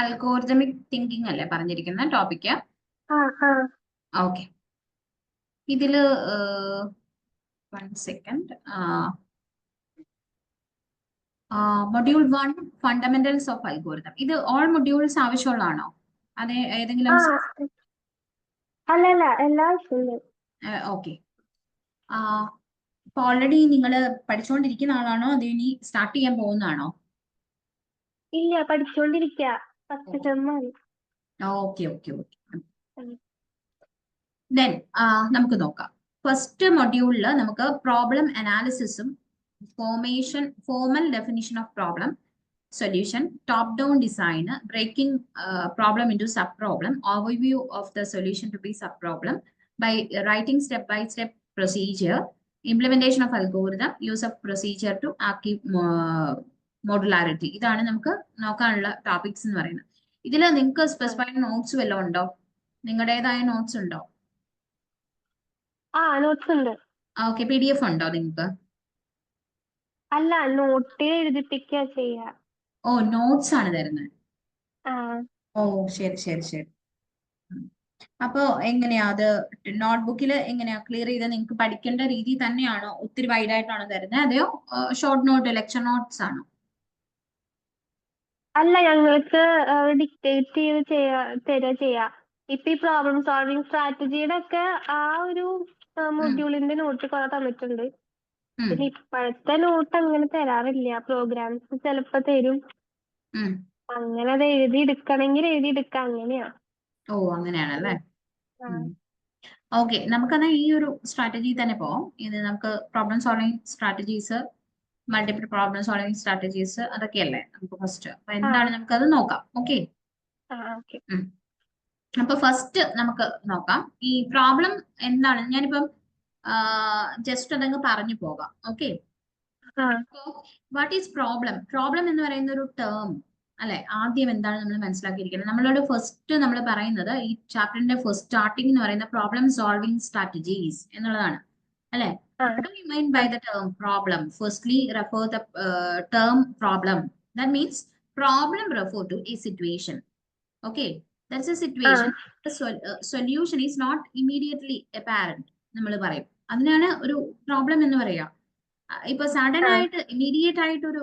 Algorithmic thinking അല്ലേ പറഞ്ഞിരിക്കുന്ന topic. ആ ആ ഓക്കെ, ഇതില് 1 second. Module 1 fundamentals of algorithm. ഇത് ഓൾ മൊഡ്യൂൾസ് ആവശ്യമുള്ളതാണോ? അതെ, ഏതെങ്കിലും? ആ അല്ലല്ല എല്ലാ ആവശ്യമുണ്ട്. ഓക്കെ. ഇപ്പൊ ഓൾറെഡി നിങ്ങൾ പഠിച്ചുകൊണ്ടിരിക്കുന്ന ആളാണോ അതോ ഇനി സ്റ്റാർട്ട് ചെയ്യാൻ പോകുന്നതാണോ? ഇല്ല, പഠിച്ചുകൊണ്ടിരിക്കുക. ഫസ്റ്റ് സെമ്മാണ്. Okay okay okay. ദെൻ നമുക്ക് നോക്കാം. ഫസ്റ്റ് മൊഡ്യൂളിൽ നമുക്ക് പ്രോബ്ലം അനാലിസിസും formal definition of problem solution, top down design, breaking problem into sub problem, overview of the solution to be sub problem by writing step by step procedure, implementation of algorithm, use of procedure to achieve modularity. ഇതാണ് നമുക്ക് നോക്കാനുള്ള topics എന്ന് പറയുന്നത്. ഇതിൽ നിങ്ങൾക്ക് specified notes വല്ലതും ഉണ്ടോ? നിങ്ങളുടേതായ നോട്ട്സ് ഉണ്ടോ? നോട്ട്സ് ഉണ്ട്. ഓക്കെ, PDF ഉണ്ടോ നിങ്ങൾക്ക്? അല്ല, നോട്ടിൽ എഴുതിപ്പിക്കുക ചെയ്യാ. ഓ, നോട്ട്സ് ആണ് തരുന്നത്. ആ ഓ, ശരി ശരി ശരി. അപ്പോ എങ്ങനെയാ അത്? നോട്ട്ബുക്കിൽ എങ്ങനെയാ ക്ലിയർ ചെയ്ത് നിങ്ങൾക്ക് പഠിക്കേണ്ട രീതി തന്നെയാണോ? ഒത്തിരി വൈഡ് ആയിട്ടാണോ തരുന്നത്, അതെയോ ഷോർട്ട് നോട്ട് ലെക്ചർ നോട്ട്സ് ആണോ? അല്ല, ഞങ്ങൾക്ക് ഡിക്റ്റേറ്റ് ചെയ്ത് തരിക ചെയ്യാ. ഇപ്പൊ ഈ പ്രോബ്ലം സോൾവിങ് സ്ട്രാറ്റജിയുടെ ഒക്കെ ആ ഒരു ഉം, മൊഡ്യൂളിന്റെ നോട്ട് കുറെ തന്നിട്ടുണ്ട്. ഉം, പിന്നെ ഇപ്പോഴത്തെ നോട്ട് അങ്ങനെ തരാറില്ല. പ്രോഗ്രാംസ് ചിലപ്പോ തരും. ഉം. അങ്ങനെ അത് എഴുതി എടുക്കണമെങ്കിൽ എഴുതി എടുക്കാം, അങ്ങനെയാ. ഓ, അങ്ങനെയാണല്ലേ. ആ ഓക്കെ, നമുക്കെന്നാൽ ഈ ഒരു സ്ട്രാറ്റജി തന്നെ പോവാം. ഇത് നമുക്ക് problem solving strategies, multiple problem solving strategies, അതൊക്കെയല്ലേ നമുക്ക് ഫസ്റ്റ്. അപ്പൊ ആ എന്താണ് നമുക്കത് നോക്കാം. ഓക്കെ. ഓക്കെ. അപ്പൊ ഫസ്റ്റ് നമുക്ക് നോക്കാം ഈ പ്രോബ്ലം എന്താണ്. ഞാനിപ്പം ജസ്റ്റ് അതങ്ങ് പറഞ്ഞു പോകാം. ഓക്കെ. ആ വാട്ട് ഈസ് പ്രോബ്ലം? പ്രോബ്ലം എന്ന് പറയുന്ന ഒരു ടേം അല്ലെ, ആദ്യം എന്താണ് നമ്മൾ മനസ്സിലാക്കിയിരിക്കുന്നത്? നമ്മളോട് ഫസ്റ്റ് നമ്മൾ പറയുന്നത് ഈ ചാപ്റ്ററിന്റെ ഫസ്റ്റ് സ്റ്റാർട്ടിംഗ് എന്ന് പറയുന്ന പ്രോബ്ലം സോൾവിങ് സ്ട്രാറ്റജീസ് എന്നുള്ളതാണ് അല്ലെ. ആ What do you mean by the term problem? Firstly, refer the term problem. That means problem refer to a situation. Okay, that's a ആ situation. The solution is not immediately apparent. നമ്മൾ പറയും അതിനാണ് ഒരു problem എന്ന് പറയാം. ഇപ്പൊ sudden ആ ആയിട്ട് ഇമ്മീഡിയറ്റ് ആയിട്ട് ഒരു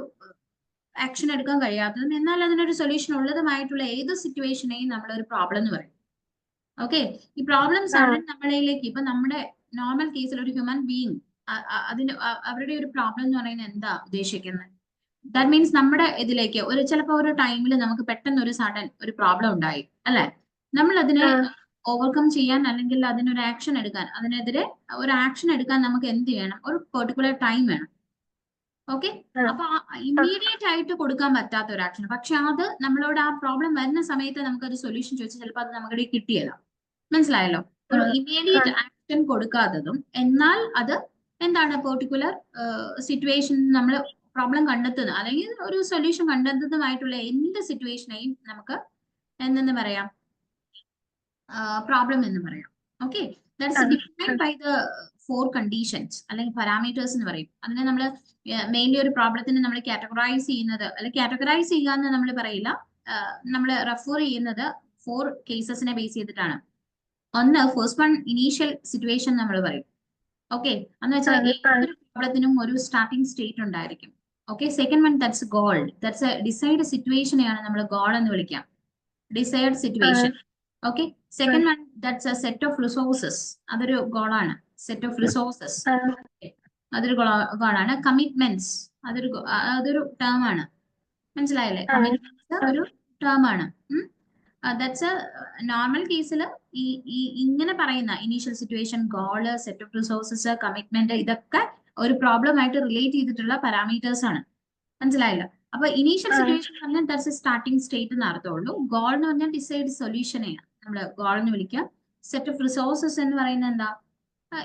ആക്ഷൻ എടുക്കാൻ കഴിയാത്തതും എന്നാൽ അതിനൊരു സൊല്യൂഷൻ ഉള്ളതുമായിട്ടുള്ള ഏത് സിറ്റുവേഷനെയും നമ്മളൊരു പ്രോബ്ലം എന്ന് പറയും. ഓക്കെ, ഈ പ്രോബ്ലം ആ സഡൻ നമ്മളിലേക്ക്, ഇപ്പൊ നമ്മുടെ നോർമൽ കേസിൽ ഒരു ഹ്യൂമൻ ബീങ് അതിന് അവരുടെ ഒരു പ്രോബ്ലം എന്ന് പറയുന്നത് എന്താ ഉദ്ദേശിക്കുന്നത്? ദാറ്റ് മീൻസ് നമ്മുടെ ഇതിലേക്ക് ഒരു ചിലപ്പോൾ ഒരു ടൈമിൽ നമുക്ക് പെട്ടെന്ന് ഒരു സഡൻ ഒരു പ്രോബ്ലം ഉണ്ടായി അല്ലെ. നമ്മൾ അതിനെ ആ ഓവർകം ചെയ്യാൻ അല്ലെങ്കിൽ അതിനൊരു ആക്ഷൻ എടുക്കാൻ, അതിനെതിരെ ഒരു ആക്ഷൻ എടുക്കാൻ നമുക്ക് എന്ത് വേണം? ഒരു പെർട്ടിക്കുലർ ടൈം വേണം. ഓക്കെ, ആ അപ്പൊ ആ ഇമ്മീഡിയറ്റ് ആയിട്ട് കൊടുക്കാൻ പറ്റാത്ത ഒരു ആക്ഷൻ, പക്ഷെ അത് നമ്മളോട് ആ പ്രോബ്ലം വരുന്ന സമയത്ത് നമുക്ക് ഒരു സൊല്യൂഷൻ ചോദിച്ചാൽ ചിലപ്പോൾ അത് നമ്മുടെ കിട്ടിയല്ല. മനസ്സിലായല്ലോ? ഒരു ആ ഇമ്മീഡിയറ്റ് ആക്ഷൻ കൊടുക്കാത്തതും എന്നാൽ അത് എന്താണ് പെർട്ടിക്കുലർ സിറ്റുവേഷൻ നമ്മൾ പ്രോബ്ലം കണ്ടെത്തുന്നത് അല്ലെങ്കിൽ ഒരു സൊല്യൂഷൻ കണ്ടെത്തുന്നതുമായിട്ടുള്ള എന്ത് സിറ്റുവേഷനെയും നമുക്ക് എന്തെന്ന് പറയാം? പ്രോബ്ലം എന്ന് പറയാം. Okay, that's defined by the 4 conditions അല്ലെങ്കിൽ പാരാമീറ്റേഴ്സ് എന്ന് പറയും. അതിനെ നമ്മൾ മെയിൻലി ഒരു പ്രോബ്ലത്തിന് നമ്മൾ കാറ്റഗറൈസ് ചെയ്യുന്നത്, അല്ലെങ്കിൽ കാറ്റഗറൈസ് ചെയ്യുക എന്ന് നമ്മൾ പറയില്ല, നമ്മൾ റെഫർ ചെയ്യുന്നത് 4 കേസസിനെ ബേസ് ചെയ്തിട്ടാണ്. ഒന്ന്, ഫസ്റ്റ് വൺ ഇനീഷ്യൽ സിറ്റുവേഷൻ നമ്മൾ പറയും. ഓക്കെ, എന്ന് വെച്ചാൽ ഏതൊരു പ്രോബ്ലത്തിനും ഒരു സ്റ്റാർട്ടിംഗ് സ്റ്റേറ്റ് ഉണ്ടായിരിക്കും. Okay, second one that's goal. That's desired സിറ്റുവേഷനെയാണ് നമ്മൾ ഗോൾ എന്ന് വിളിക്കാം, desired situation. Okay, second one that's a set of resources. അതൊരു ഗോളാണ്, സെറ്റ് ഓഫ് റിസോഴ്സസ്. അതൊരു ഗോളാണ്. കമ്മിറ്റ്മെന്റ്സ്, അതൊരു ടേം ആണ്. മനസ്സിലായല്ലേ? കമ്മിറ്റ്മെന്റ്സ് ഒരു ടേം ആണ്. ദാറ്റ്സ് നോർമൽ കേസിൽ ഇങ്ങനെ പറയുന്ന initial situation, goal, set of resources, commitment, ഇതൊക്കെ ഒരു പ്രോബ്ലം ആയിട്ട് റിലേറ്റ് ചെയ്തിട്ടുള്ള പാരാമീറ്റേഴ്സ് ആണ്. മനസ്സിലായല്ലോ? അപ്പൊ ഇനീഷ്യൽ സിറ്റുവേഷൻ പറഞ്ഞാൽ ദാറ്റ്സ് എ സ്റ്റാർട്ടിംഗ് സ്റ്റേറ്റ് എന്ന് അർത്ഥമുള്ളൂ. ഗോൾ എന്ന് പറഞ്ഞാൽ ഡിസൈഡ് സൊല്യൂഷനെയാണ് നമ്മൾ ഗോൾ എന്ന് വിളിക്കുക. സെറ്റ് ഓഫ് റിസോഴ്സസ് എന്ന് പറയുന്നത് എന്താ?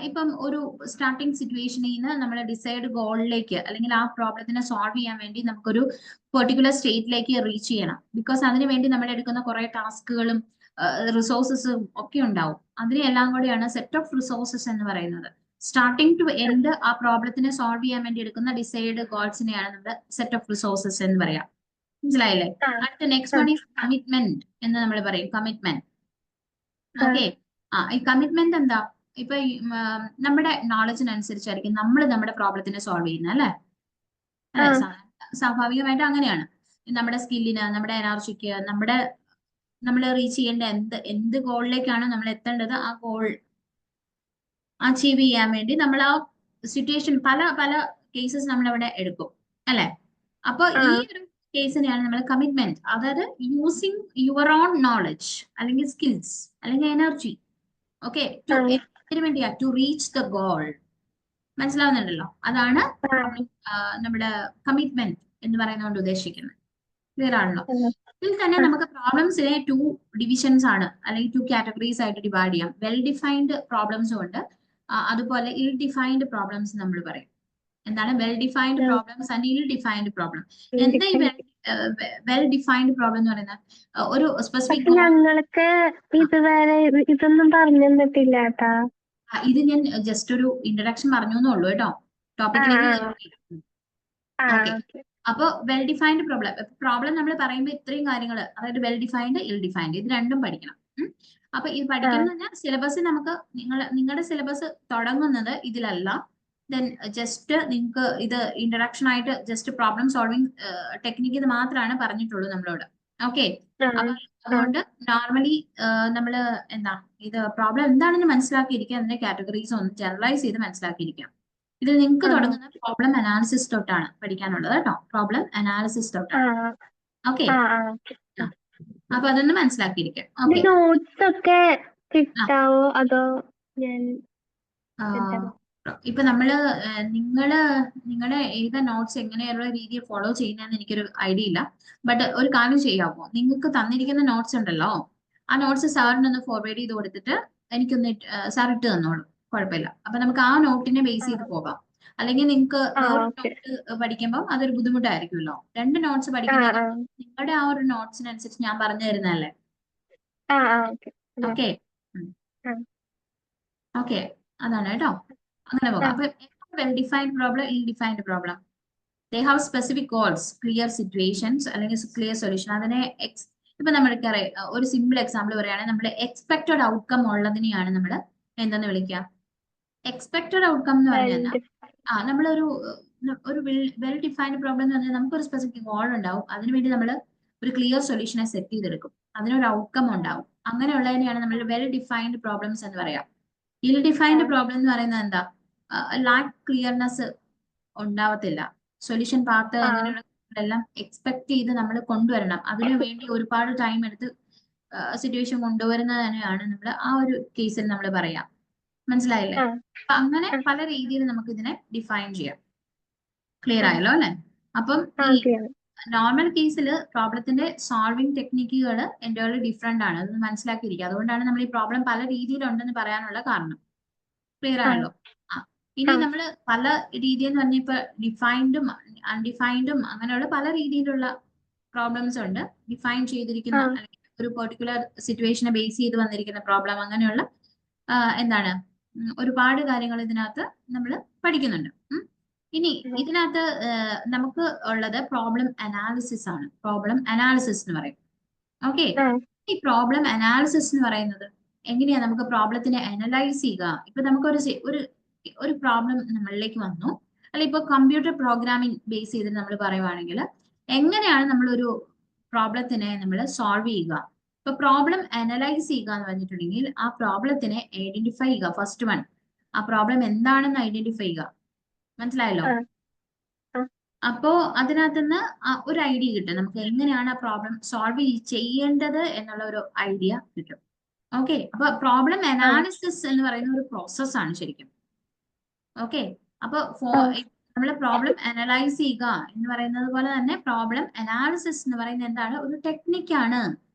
ഇപ്പം ഒരു സ്റ്റാർട്ടിംഗ് സിറ്റുവേഷനിൽ നിന്ന് നമ്മൾ ഡിസൈഡ് ഗോളിലേക്ക് അല്ലെങ്കിൽ ആ പ്രോബ്ലത്തിനെ സോൾവ് ചെയ്യാൻ വേണ്ടി നമുക്കൊരു പെർട്ടിക്കുലർ സ്റ്റേറ്റിലേക്ക് റീച്ച് ചെയ്യണം. ബിക്കോസ് അതിനു വേണ്ടി നമ്മൾ എടുക്കുന്ന കുറെ ടാസ്കുകളും റിസോഴ്സസും ഒക്കെ ഉണ്ടാവും. അതിനെല്ലാം കൂടെയാണ് സെറ്റ് ഓഫ് റിസോഴ്സസ് എന്ന് പറയുന്നത്. സ്റ്റാർട്ടിംഗ് ടു എൻഡ് ആ പ്രോബ്ലത്തിനെ സോൾവ് ചെയ്യാൻ വേണ്ടി എടുക്കുന്ന ഡിസൈഡ് ഗോൾസിനെയാണ് നമ്മൾ സെറ്റ് ഓഫ് റിസോഴ്സസ് എന്ന് പറയാം. മനസ്സിലായില്ലേ? ആ അടുത്ത നെക്സ്റ്റ് ആ വൺ ഈസ് കമ്മിറ്റ്മെന്റ് എന്ന് നമ്മൾ പറയും. കമ്മിറ്റ്മെന്റ്. ആ ഓക്കെ. ഈ കമ്മിറ്റ്മെന്റ് എന്താ? ഇപ്പൊ നമ്മുടെ നോളജിനനുസരിച്ചായിരിക്കും നമ്മൾ നമ്മുടെ പ്രോബ്ലത്തിനെ സോൾവ് ചെയ്യുന്നത്, അല്ലെ? ആ അല്ലെ? സ്വാഭാവികമായിട്ട് അങ്ങനെയാണ്. നമ്മുടെ സ്കില്ലിന്, നമ്മുടെ എനർജിക്ക്, നമ്മൾ റീച്ച് ചെയ്യേണ്ട എന്ത് ഗോളിലേക്കാണ് നമ്മൾ എത്തേണ്ടത്, ആ ഗോൾ അച്ചീവ് ചെയ്യാൻ വേണ്ടി നമ്മൾ ആ സിറ്റുവേഷൻ പല പല കേസസ് നമ്മൾ അവിടെ എടുക്കും, അല്ലെ? അപ്പൊ ആ ഈ ഒരു കേസിനെയാണ് നമ്മൾ കമ്മിറ്റ്മെന്റ്, അതായത് യൂസിങ് യുവർ ഓൺ നോളജ് അല്ലെങ്കിൽ സ്കിൽസ് അല്ലെങ്കിൽ എനർജി, ഓക്കെ, ടു ആ എന്തിനു വേണ്ടിയാ? To reach the goal. മനസ്സിലാവുന്നുണ്ടല്ലോ? അതാണ് ആ നമ്മുടെ കമ്മിറ്റ്മെന്റ് എന്ന് പറയുന്നതുകൊണ്ട് ഉദ്ദേശിക്കുന്നത്. ക്ലിയർ ആണല്ലോ? ആ ഇതിൽ തന്നെ ആ നമുക്ക് പ്രോബ്ലംസിനെ 2 ഡിവിഷൻസ് ആണ്, അല്ലെങ്കിൽ 2 കാറ്റഗറീസ് ആയിട്ട് ഡിവൈഡ് ചെയ്യാം. വെൽ ഡിഫൈൻഡ് പ്രോബ്ലംസും ഉണ്ട്, അതുപോലെ ഇൽ ഡിഫൈൻഡ് പ്രോബ്ലംസ് നമ്മൾ പറയും. എന്താണ് വെൽ ഡിഫൈൻഡ് പ്രോബ്ലംസ് ആൻഡ് ഇൽ ഡിഫൈൻഡ് പ്രോബ്ലം? എന്താ ഈ വെൽ ഡിഫൈൻഡ് പ്രോബ്ലം എന്ന് പറയുന്നത്? ഒരു സ്പെസിഫിക് പക്ഷെ ഞങ്ങൾക്ക് ഇതുവരെ ഇതൊന്നും പറഞ്ഞു തന്നിട്ടില്ല കേട്ടാ. ഇത് ഞാൻ ജസ്റ്റ് ഒരു ഇൻട്രഡക്ഷൻ പറഞ്ഞു എന്നുള്ളൂ കേട്ടോ, ആ ടോപ്പിക്കിലേക്ക്. ആ ഓക്കെ. ഓക്കെ. അപ്പൊ വെൽ ഡിഫൈൻഡ് പ്രോബ്ലം നമ്മൾ പറയുമ്പോൾ ഇത്രയും കാര്യങ്ങൾ, അതായത് വെൽ ഡിഫൈൻഡ്, ഇൽ ഡിഫൈൻഡ്, ഇത് രണ്ടും പഠിക്കണം. അപ്പൊ ഇത് ആ പഠിക്കണം എന്ന് പറഞ്ഞാൽ സിലബസ് നമുക്ക് നിങ്ങളുടെ സിലബസ് തുടങ്ങുന്നത് ഇതിലല്ല. ദെൻ ജസ്റ്റ് നിങ്ങൾക്ക് ഇത് ഇൻട്രഡക്ഷൻ ആയിട്ട് ജസ്റ്റ് പ്രോബ്ലം സോൾവിങ് ടെക്നിക്ക് ഇത് മാത്രമാണ് പറഞ്ഞിട്ടുള്ളൂ നമ്മളോട്. ഓക്കെ. ആ അപ്പൊ ആ അതുകൊണ്ട് നോർമലി നമ്മള് എന്താ ഇത് പ്രോബ്ലം എന്താണെന്ന് മനസ്സിലാക്കിയിരിക്കുക, അതിന്റെ കാറ്റഗറീസ് ഒന്ന് ജനറലൈസ് ചെയ്ത് മനസ്സിലാക്കിയിരിക്കാം. ഇത് നിങ്ങൾക്ക് ആ തുടങ്ങുന്ന പ്രോബ്ലം അനാലിസിസ് തൊട്ടാണ് പഠിക്കാനുള്ളത് കേട്ടോ, പ്രോബ്ലം അനാലിസിസ് ആ തൊട്ടാണ്. ഓക്കെ. ആ ഓക്കെ. അപ്പൊ അതൊന്ന് മനസ്സിലാക്കിയിരിക്കാം. ഇത് ഓക്കെ. നോട്ട്സ് ഒക്കെ കിട്ടാവോ അതോ ഞാൻ എടുത്തോ? ഇപ്പൊ നിങ്ങളുടെ ഏത് നോട്ട്സ് എങ്ങനെയുള്ള രീതിയിൽ ഫോളോ ചെയ്യുന്നതെന്ന് എനിക്കൊരു ഐഡിയ ഇല്ല. ബട്ട് ഒരു കാര്യം ചെയ്യാമോ, നിങ്ങൾക്ക് തന്നിരിക്കുന്ന നോട്ട്സ് ഉണ്ടല്ലോ, ആ നോട്ട്സ് സാറിനൊന്ന് ഫോർവേഡ് ചെയ്ത് കൊടുത്തിട്ട് എനിക്കൊന്ന് സാർ ഇട്ട് തന്നോളൂ, കുഴപ്പമില്ല. അപ്പൊ നമുക്ക് ആ നോട്ടിനെ ബേസ് ആ ചെയ്ത് പോകാം. അല്ലെങ്കിൽ നിങ്ങൾക്ക് ആ വേറൊരു ഓക്കെ. നോട്ട് പഠിക്കുമ്പോൾ അതൊരു ബുദ്ധിമുട്ടായിരിക്കുമല്ലോ. 2 നോട്ട്സ് ആ ആ പഠിക്കുന്നതിന് നിങ്ങളുടെ ആ ഒരു നോട്ട്സിനനുസരിച്ച് ഞാൻ പറഞ്ഞു തരുന്നതല്ലേ. ആ ആ ഓക്കെ. ഓക്കെ. ആ ഓക്കെ. അതാണ് കേട്ടോ, അങ്ങനെ ആ പോകാം. അപ്പൊ വെൽ ഡിഫൈൻഡ് പ്രോബ്ലം, ഇൽ defined problem, they have specific goals, clear situations അല്ലെങ്കിൽ ക്ലിയർ സൊല്യൂഷൻ. അതിനെ ഇപ്പൊ നമ്മൾക്കറിയാം, ഒരു സിമ്പിൾ എക്സാമ്പിൾ പറയുകയാണെങ്കിൽ നമ്മൾ എക്സ്പെക്ടഡ് ഔട്ട്കം ഉള്ളതിനെയാണ് നമ്മൾ എന്തെന്ന് വിളിക്കുക? എക്സ്പെക്ടഡ് ഔട്ട്കം എന്ന് പറഞ്ഞു കഴിഞ്ഞാൽ നമ്മളൊരു ഒരു വെൽ ഡിഫൈൻഡ് പ്രോബ്ലം എന്ന് പറഞ്ഞാൽ നമുക്കൊരു സ്പെസിഫിക് ഗോൾ ഉണ്ടാവും, അതിനുവേണ്ടി നമ്മൾ ഒരു ക്ലിയർ സൊല്യൂഷനെ സെറ്റ് ചെയ്തെടുക്കും, അതിനൊരു ഔട്ട്കം ഉണ്ടാവും. അങ്ങനെയുള്ളതിനെയാണ് നമ്മൾ വെൽ ഡിഫൈൻഡ് പ്രോബ്ലംസ് എന്ന് പറയാം. ഇൽ ഡിഫൈൻഡ് പ്രോബ്ലം എന്ന് പറയുന്നത് എന്താ? ലാക്ക് ക്ലിയർനെസ് ഉണ്ടാവത്തില്ല. സൊല്യൂഷൻ പാത്ത് ആ അങ്ങനെയുള്ള എക്സ്പെക്ട് ചെയ്ത് നമ്മൾ കൊണ്ടുവരണം, അതിനു വേണ്ടി ഒരുപാട് ടൈം എടുത്ത് സിറ്റുവേഷൻ കൊണ്ടുവരുന്നത് തന്നെയാണ് നമ്മൾ ആ ഒരു കേസിൽ നമ്മൾ പറയാം. മനസ്സിലായില്ലേ? ആ അപ്പൊ അങ്ങനെ ആ പല രീതിയിൽ നമുക്ക് ഇതിനെ ഡിഫൈൻ ചെയ്യാം. ക്ലിയർ ആയല്ലോ അല്ലെ? അപ്പം ആ ഈ ഓക്കെ. നോർമൽ കേസിൽ പ്രോബ്ലത്തിന്റെ സോൾവിങ് ടെക്നിക്കുകൾ എൻ്റെ ഡിഫറെന്റ് ആണ്, അത് മനസ്സിലാക്കിയിരിക്കുക. അതുകൊണ്ടാണ് നമ്മൾ ഈ പ്രോബ്ലം പല രീതിയിലുണ്ടെന്ന് പറയാനുള്ള കാരണം. ക്ലിയർ ആ ആണല്ലോ? ഇനി ആ നമ്മൾ പല രീതി എന്ന് പറഞ്ഞ ഇപ്പൊ ഡിഫൈൻഡും അൺഡിഫൈൻഡും അങ്ങനെയുള്ള പല രീതിയിലുള്ള പ്രോബ്ലംസ് ഉണ്ട്. ഡിഫൈൻ ചെയ്തിരിക്കുന്ന ആ അല്ലെങ്കിൽ ഒരു പെർട്ടിക്കുലർ സിറ്റുവേഷനെ ബേസ് ചെയ്ത് വന്നിരിക്കുന്ന പ്രോബ്ലം, അങ്ങനെയുള്ള എന്താണ് ഒരുപാട് കാര്യങ്ങൾ ഇതിനകത്ത് നമ്മൾ പഠിക്കുന്നുണ്ട്. ഇനി ഇതിനകത്ത് നമുക്ക് ഉള്ളത് പ്രോബ്ലം അനാലിസിസ് ആണ്. പ്രോബ്ലം അനാലിസിസ് എന്ന് പറയും. ഓക്കെ. ആ ഈ പ്രോബ്ലം അനാലിസിസ് എന്ന് പറയുന്നത് എങ്ങനെയാ നമുക്ക് പ്രോബ്ലത്തിനെ അനലൈസ് ചെയ്യുക? ഇപ്പൊ നമുക്കൊരു ഒരു പ്രോബ്ലം നമ്മളിലേക്ക് വന്നു, അല്ല ഇപ്പൊ കമ്പ്യൂട്ടർ പ്രോഗ്രാമിംഗ് ബേസ് ചെയ്ത് നമ്മൾ പറയുവാണെങ്കിൽ എങ്ങനെയാണ് നമ്മൾ ഒരു പ്രോബ്ലത്തിനെ നമ്മൾ സോൾവ് ചെയ്യുക? ഇപ്പൊ പ്രോബ്ലം അനലൈസ് ചെയ്യുക എന്ന് പറഞ്ഞിട്ടുണ്ടെങ്കിൽ ആ പ്രോബ്ലത്തിനെ ഐഡന്റിഫൈ ചെയ്യുക. ഫസ്റ്റ് വൺ, ആ പ്രോബ്ലം എന്താണെന്ന് ഐഡന്റിഫൈ ചെയ്യുക. മനസ്സിലായല്ലോ? ആ ആ അപ്പോ അതിനകത്തുനിന്ന് ഒരു ഐഡിയ കിട്ടും, നമുക്ക് എങ്ങനെയാണ് ആ പ്രോബ്ലം സോൾവ് ചെയ്യേണ്ടത് എന്നുള്ള ഒരു ഐഡിയ കിട്ടും. ഓക്കെ. അപ്പൊ പ്രോബ്ലം ആ അനാലിസിസ് എന്ന് പറയുന്ന ഒരു പ്രോസസ് ആണ് ശരിക്കും. ഓക്കെ. അപ്പൊ ആ നമ്മൾ പ്രോബ്ലം അനലൈസ് ചെയ്യുക എന്ന് പറയുന്നത് പോലെ തന്നെ പ്രോബ്ലം അനാലിസിസ് എന്ന് പറയുന്നത് എന്താണ്? ഒരു ടെക്നിക്കാണ്.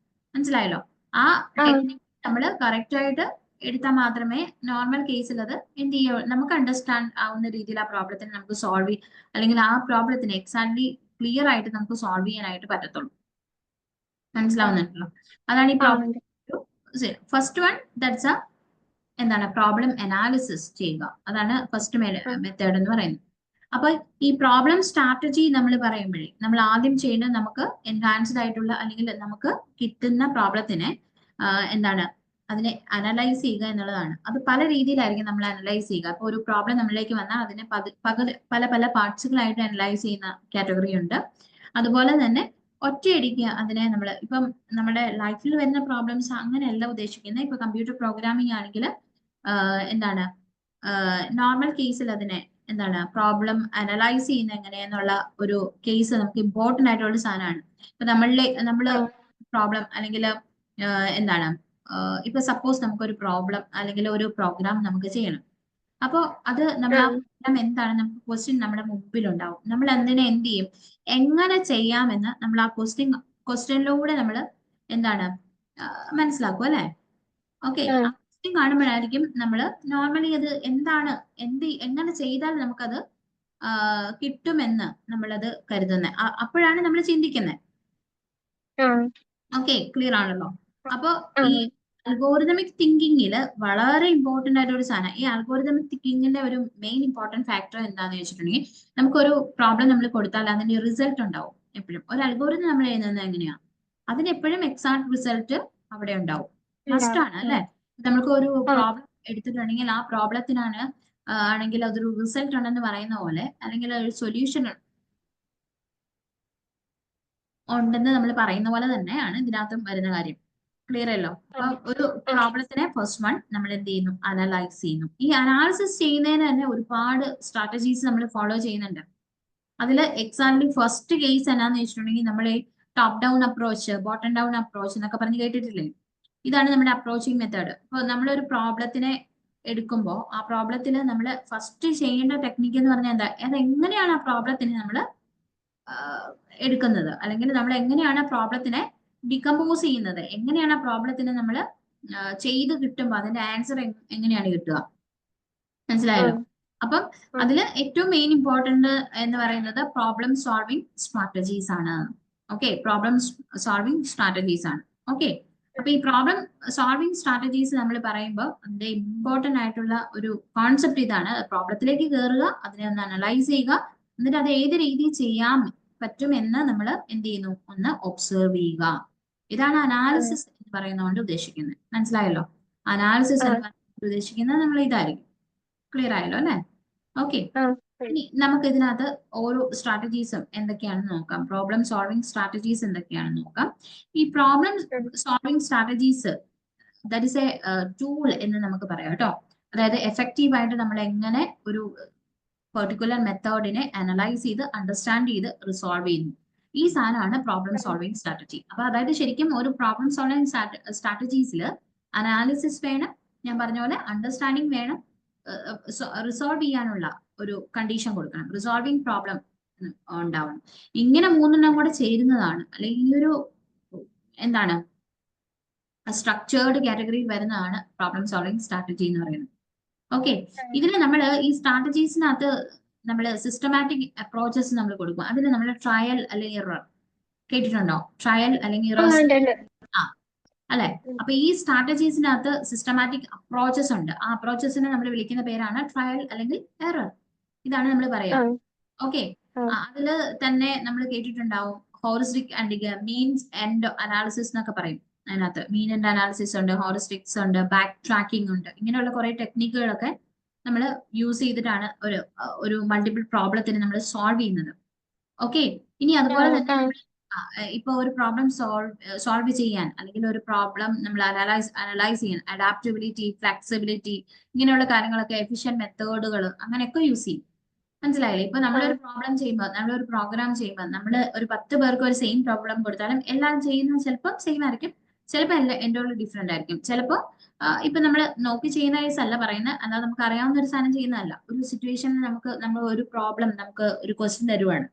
മനസ്സിലായല്ലോ? ആ ആ ടെക്നിക്ക് നമ്മൾ കറക്റ്റ് ആയിട്ട് എടുത്താൽ മാത്രമേ നോർമൽ കേസിൽ അത് എന്ത് ചെയ്യ നമുക്ക് അണ്ടർസ്റ്റാൻഡ് ആവുന്ന രീതിയിൽ ആ പ്രോബ്ലത്തിനെ നമുക്ക് സോൾവ് അല്ലെങ്കിൽ ആ പ്രോബ്ലത്തിനെ എക്സാക്ട്ലി ക്ലിയർ ആയിട്ട് നമുക്ക് സോൾവ് ചെയ്യാനായിട്ട് പറ്റത്തുള്ളൂ. മനസ്സിലാവുന്നുണ്ടല്ലോ? അതാണ് ഈ ആ പ്രോബ്ലം. ഫസ്റ്റ് വൺ, ദാറ്റ്സ് എന്താണ്? പ്രോബ്ലം അനാലിസിസ് ചെയ്യുക. അതാണ് ഫസ്റ്റ് മെത്തേഡ് എന്ന് പറയുന്നത്. അപ്പൊ ഈ പ്രോബ്ലം സ്ട്രാറ്റജി നമ്മൾ പറയുമ്പോഴേ നമ്മൾ ആദ്യം ചെയ്യേണ്ടത് നമുക്ക് എൻഹാൻസ്ഡ് ആയിട്ടുള്ള അല്ലെങ്കിൽ നമുക്ക് കിട്ടുന്ന പ്രോബ്ലത്തിനെ എന്താണ് അതിനെ അനലൈസ് ചെയ്യുക എന്നുള്ളതാണ്. അത് പല രീതിയിലായിരിക്കും നമ്മൾ അനലൈസ് ചെയ്യുക. അപ്പൊ ഒരു പ്രോബ്ലം നമ്മളിലേക്ക് വന്നാൽ അതിനെ പല പല പാർട്സുകളായിട്ട് അനലൈസ് ചെയ്യുന്ന കാറ്റഗറി ഉണ്ട്. അതുപോലെ തന്നെ ഒറ്റയടിക്ക് അതിനെ നമ്മൾ ഇപ്പം നമ്മുടെ ലൈഫിൽ വരുന്ന പ്രോബ്ലംസ് അങ്ങനെയല്ല ഉദ്ദേശിക്കുന്നത്. ഇപ്പൊ കമ്പ്യൂട്ടർ പ്രോഗ്രാമിംഗ് ആണെങ്കിൽ എന്താണ് നോർമൽ കേസിൽ അതിനെ എന്താണ് പ്രോബ്ലം അനലൈസ് ചെയ്യുന്ന എങ്ങനെയെന്നുള്ള ഒരു കേസ് നമുക്ക് ഇമ്പോർട്ടന്റ് ആയിട്ടുള്ള സാധനമാണ്. ഇപ്പൊ നമ്മള് പ്രോബ്ലം അല്ലെങ്കിൽ എന്താണ് ഇപ്പൊ സപ്പോസ് നമുക്കൊരു പ്രോബ്ലം അല്ലെങ്കിൽ ഒരു പ്രോഗ്രാം നമുക്ക് ചെയ്യണം. അപ്പൊ അത് നമ്മൾ ആ പ്രോഗ്രാം എന്താണ് നമുക്ക് ക്വസ്റ്റ്യൻ നമ്മുടെ മുമ്പിലുണ്ടാവും. നമ്മൾ എന്തിനെ എന്ത് ചെയ്യും, എങ്ങനെ ചെയ്യാമെന്ന് നമ്മൾ ആ ക്വസ്റ്റ്യനിലൂടെ നമ്മൾ എന്താണ് മനസ്സിലാക്കും അല്ലെ. ഓക്കെ, ക്വസ്റ്റ്യൻ കാണുമ്പോഴായിരിക്കും നമ്മൾ നോർമലി അത് എന്താണ് എങ്ങനെ ചെയ്താൽ നമുക്കത് കിട്ടുമെന്ന് നമ്മളത് കരുതുന്നത്. അപ്പോഴാണ് നമ്മൾ ചിന്തിക്കുന്നത്. ഓക്കെ, ക്ലിയർ ആണല്ലോ. അപ്പൊ ഈ അൽഗോറിതമിക് തിങ്കിങ്ങിൽ വളരെ ഇമ്പോർട്ടന്റ് ആയിട്ട് ഒരു സാധനം, ഈ അൽഗോറിതമിക് തിങ്കിങ്ങിന്റെ ഒരു മെയിൻ ഇമ്പോർട്ടന്റ് ഫാക്ടർ എന്താണെന്ന് വെച്ചിട്ടുണ്ടെങ്കിൽ, നമുക്കൊരു പ്രോബ്ലം നമ്മൾ കൊടുത്താൽ അതിന്റെ റിസൾട്ട് ഉണ്ടാവും. എപ്പോഴും ഒരു അൽഗോറിതം നമ്മൾ എഴുതുന്നത് എങ്ങനെയാ, അതിന് എപ്പോഴും എക്സാക്ട് റിസൾട്ട് അവിടെ ഉണ്ടാവും. മസ്റ്റ് ആണ് അല്ലെ. നമുക്ക് ഒരു പ്രോബ്ലം എടുത്തിട്ടുണ്ടെങ്കിൽ ആ പ്രോബ്ലത്തിനാണ് ആണെങ്കിൽ അതൊരു റിസൾട്ട് ഉണ്ടെന്ന് പറയുന്ന പോലെ, അല്ലെങ്കിൽ ഒരു സൊല്യൂഷൻ ഉണ്ടെന്ന് നമ്മൾ പറയുന്ന പോലെ തന്നെയാണ് ഇതിനകത്തും വരുന്ന കാര്യം. ക്ലിയർ അല്ലോ. അപ്പൊ ഒരു പ്രോബ്ലത്തിനെ ഫസ്റ്റ് വൺ നമ്മൾ എന്ത് ചെയ്യുന്നു, അനലൈസ് ചെയ്യുന്നു. ഈ അനാലിസിസ് ചെയ്യുന്നതിന് തന്നെ ഒരുപാട് സ്ട്രാറ്റജീസ് നമ്മൾ ഫോളോ ചെയ്യുന്നുണ്ട്. അതിൽ എക്സാമ്പിൾ ഫസ്റ്റ് കേസ് എന്നാന്ന് വെച്ചിട്ടുണ്ടെങ്കിൽ നമ്മൾ top down approach, bottom down approach എന്നൊക്കെ പറഞ്ഞ് കേട്ടിട്ടില്ലേ. ഇതാണ് നമ്മുടെ അപ്രോച്ചിങ് മെത്തേഡ്. ഇപ്പൊ നമ്മളൊരു പ്രോബ്ലത്തിനെ എടുക്കുമ്പോൾ ആ പ്രോബ്ലത്തിൽ നമ്മൾ ഫസ്റ്റ് ചെയ്യേണ്ട ടെക്നിക്ക് എന്ന് പറഞ്ഞാൽ എന്താ, അതെങ്ങനെയാണ് ആ പ്രോബ്ലത്തിനെ നമ്മൾ എടുക്കുന്നത്, അല്ലെങ്കിൽ നമ്മൾ എങ്ങനെയാണ് ആ പ്രോബ്ലത്തിനെ ഡികമ്പോസ് ചെയ്യുന്നത്, എങ്ങനെയാണ് ആ പ്രോബ്ലത്തിനെ നമ്മൾ ചെയ്ത് കിട്ടുമ്പോൾ അതിന്റെ ആൻസർ എങ്ങനെയാണ് കിട്ടുക. മനസ്സിലായല്ലോ. അപ്പം അതിൽ ഏറ്റവും മെയിൻ ഇമ്പോർട്ടന്റ് എന്ന് പറയുന്നത് പ്രോബ്ലം സോൾവിങ് സ്ട്രാറ്റജീസ് ആണ്. ഓക്കെ, പ്രോബ്ലം സോൾവിങ് സ്ട്രാറ്റജീസ് ആണ്. ഓക്കെ, അപ്പൊ ഈ പ്രോബ്ലം സോൾവിങ് സ്ട്രാറ്റജീസ് നമ്മൾ പറയുമ്പോൾ അതിന്റെ ഇമ്പോർട്ടന്റ് ആയിട്ടുള്ള ഒരു കോൺസെപ്റ്റ് ഇതാണ്. പ്രോബ്ലത്തിലേക്ക് കയറുക, അതിനെ ഒന്ന് അനലൈസ് ചെയ്യുക, എന്നിട്ട് അത് ഏത് രീതിയിൽ ചെയ്യാൻ പറ്റുമെന്ന് നമ്മൾ എന്ത് ചെയ്യുന്നു, ഒന്ന് ഒബ്സർവ് ചെയ്യുക. ഇതാണ് അനാലിസിസ് എന്ന് പറയുന്നതുകൊണ്ട് ഉദ്ദേശിക്കുന്നത്. മനസ്സിലായല്ലോ. അനാലിസിസ് എന്ന് പറയുന്നത് ഉദ്ദേശിക്കുന്നത് നമ്മൾ ഇതായിരിക്കും. ക്ലിയർ ആയല്ലോ അല്ലെ. ഓക്കെ, ഇനി നമുക്ക് ഇതിനകത്ത് ഓരോ സ്ട്രാറ്റജീസും എന്തൊക്കെയാണെന്ന് നോക്കാം. പ്രോബ്ലം സോൾവിങ് സ്ട്രാറ്റജീസ് എന്തൊക്കെയാണെന്ന് നോക്കാം. ഈ problem solving strategies that is A tool എന്ന് നമുക്ക് പറയാം കേട്ടോ. അതായത് എഫക്റ്റീവ് ആയിട്ട് നമ്മൾ എങ്ങനെ ഒരു പെർട്ടിക്കുലർ മെത്തേഡിനെ അനലൈസ് ചെയ്ത് അണ്ടർസ്റ്റാൻഡ് ചെയ്ത് റിസോൾവ് ചെയ്യുന്നു. ഈ സാധനമാണ് പ്രോബ്ലം സോൾവിങ് സ്ട്രാറ്റജി. അപ്പൊ അതായത് ശരിക്കും ഒരു പ്രോബ്ലം സോൾവിങ് സ്ട്രാറ്റജീസിൽ അനാലിസിസ് വേണം, ഞാൻ പറഞ്ഞ പോലെ അണ്ടർസ്റ്റാൻഡിങ് വേണം, റിസോൾവ് ചെയ്യാനുള്ള ഒരു കണ്ടീഷൻ കൊടുക്കണം, റിസോൾവിങ് പ്രോബ്ലം ഉണ്ടാവണം. ഇങ്ങനെ മൂന്നെണ്ണം കൂടെ ചേരുന്നതാണ് അല്ലെങ്കിൽ ഈ ഒരു എന്താണ് സ്ട്രക്ചേർഡ് കാറ്റഗറിയിൽ വരുന്നതാണ് പ്രോബ്ലം സോൾവിങ് സ്ട്രാറ്റജി എന്ന് പറയുന്നത്. ഓക്കെ, ഇതിന് നമ്മൾ ഈ സ്ട്രാറ്റജീസിനകത്ത് നമ്മൾ സിസ്റ്റമാറ്റിക് അപ്രോച്ചസ് നമ്മൾ കൊടുക്കും. അതിന് നമ്മൾ ട്രയൽ അല്ലെങ്കിൽ എറർ കേട്ടിട്ടുണ്ടോ? ട്രയൽ അല്ലെങ്കിൽ എറർ അല്ലെ. അപ്പൊ ഈ സ്ട്രാറ്റജീസിനകത്ത് സിസ്റ്റമാറ്റിക് അപ്രോച്ചസ് ഉണ്ട്. ആ അപ്രോച്ചസിനെ നമ്മൾ വിളിക്കുന്ന പേരാണ് ട്രയൽ അല്ലെങ്കിൽ എറർ. ഇതാണ് നമ്മൾ പറയാ. ഓക്കെ, അതില് തന്നെ നമ്മൾ കേട്ടിട്ടുണ്ടാവും ഹോറിസ്റ്റിക് ആൻഡ് മീൻസ് ആൻഡ് അനാലിസിസ് എന്നൊക്കെ പറയും. അതിനകത്ത് മീൻ ആൻഡ് അനാലിസിസ് ഉണ്ട്, ഹോറിസ്റ്റിക്സ് ഉണ്ട്, ബാക്ക് ട്രാക്കിംഗ് ഉണ്ട്. ഇങ്ങനെയുള്ള കുറെ ടെക്നിക്കുകളൊക്കെ നമ്മൾ യൂസ് ചെയ്തിട്ടാണ് ഒരു മൾട്ടിപ്പിൾ പ്രോബ്ലത്തിന് നമ്മൾ സോൾവ് ചെയ്യുന്നത്. ഓക്കെ, ഇനി അതുപോലെ തന്നെ ഇപ്പൊ ഒരു പ്രോബ്ലം സോൾവ് ചെയ്യാൻ അല്ലെങ്കിൽ ഒരു പ്രോബ്ലം നമ്മൾ അനലൈസ് ചെയ്യാൻ അഡാപ്റ്റബിലിറ്റി, ഫ്ലെക്സിബിലിറ്റി, ഇങ്ങനെയുള്ള കാര്യങ്ങളൊക്കെ എഫിഷ്യന്റ് മെത്തേഡുകൾ അങ്ങനെയൊക്കെ യൂസ് ചെയ്യും. മനസ്സിലായില്ലേ. ഇപ്പൊ നമ്മളൊരു പ്രോബ്ലം ചെയ്യുമ്പോൾ, നമ്മളൊരു പ്രോഗ്രാം ചെയ്യുമ്പോൾ നമ്മൾ ഒരു 10 പേർക്ക് ഒരു സെയിം പ്രോബ്ലം കൊടുത്താലും എല്ലാം ചെയ്യുന്നത് ചിലപ്പോൾ സെയിം ആയിരിക്കും, ചിലപ്പോൾ എൻ്റെ ഡിഫറെന്റ് ആയിരിക്കും. ചിലപ്പോൾ ഇപ്പൊ നമ്മൾ നോക്കി ചെയ്യുന്ന കേസ് അല്ല പറയുന്നത്, അല്ലാതെ നമുക്ക് അറിയാവുന്ന ഒരു സാധനം ചെയ്യുന്നതല്ല. ഒരു സിറ്റുവേഷനിൽ നമ്മൾ ഒരു പ്രോബ്ലം നമുക്ക് ഒരു ക്വസ്റ്റ്യൻ തരുവാണ്,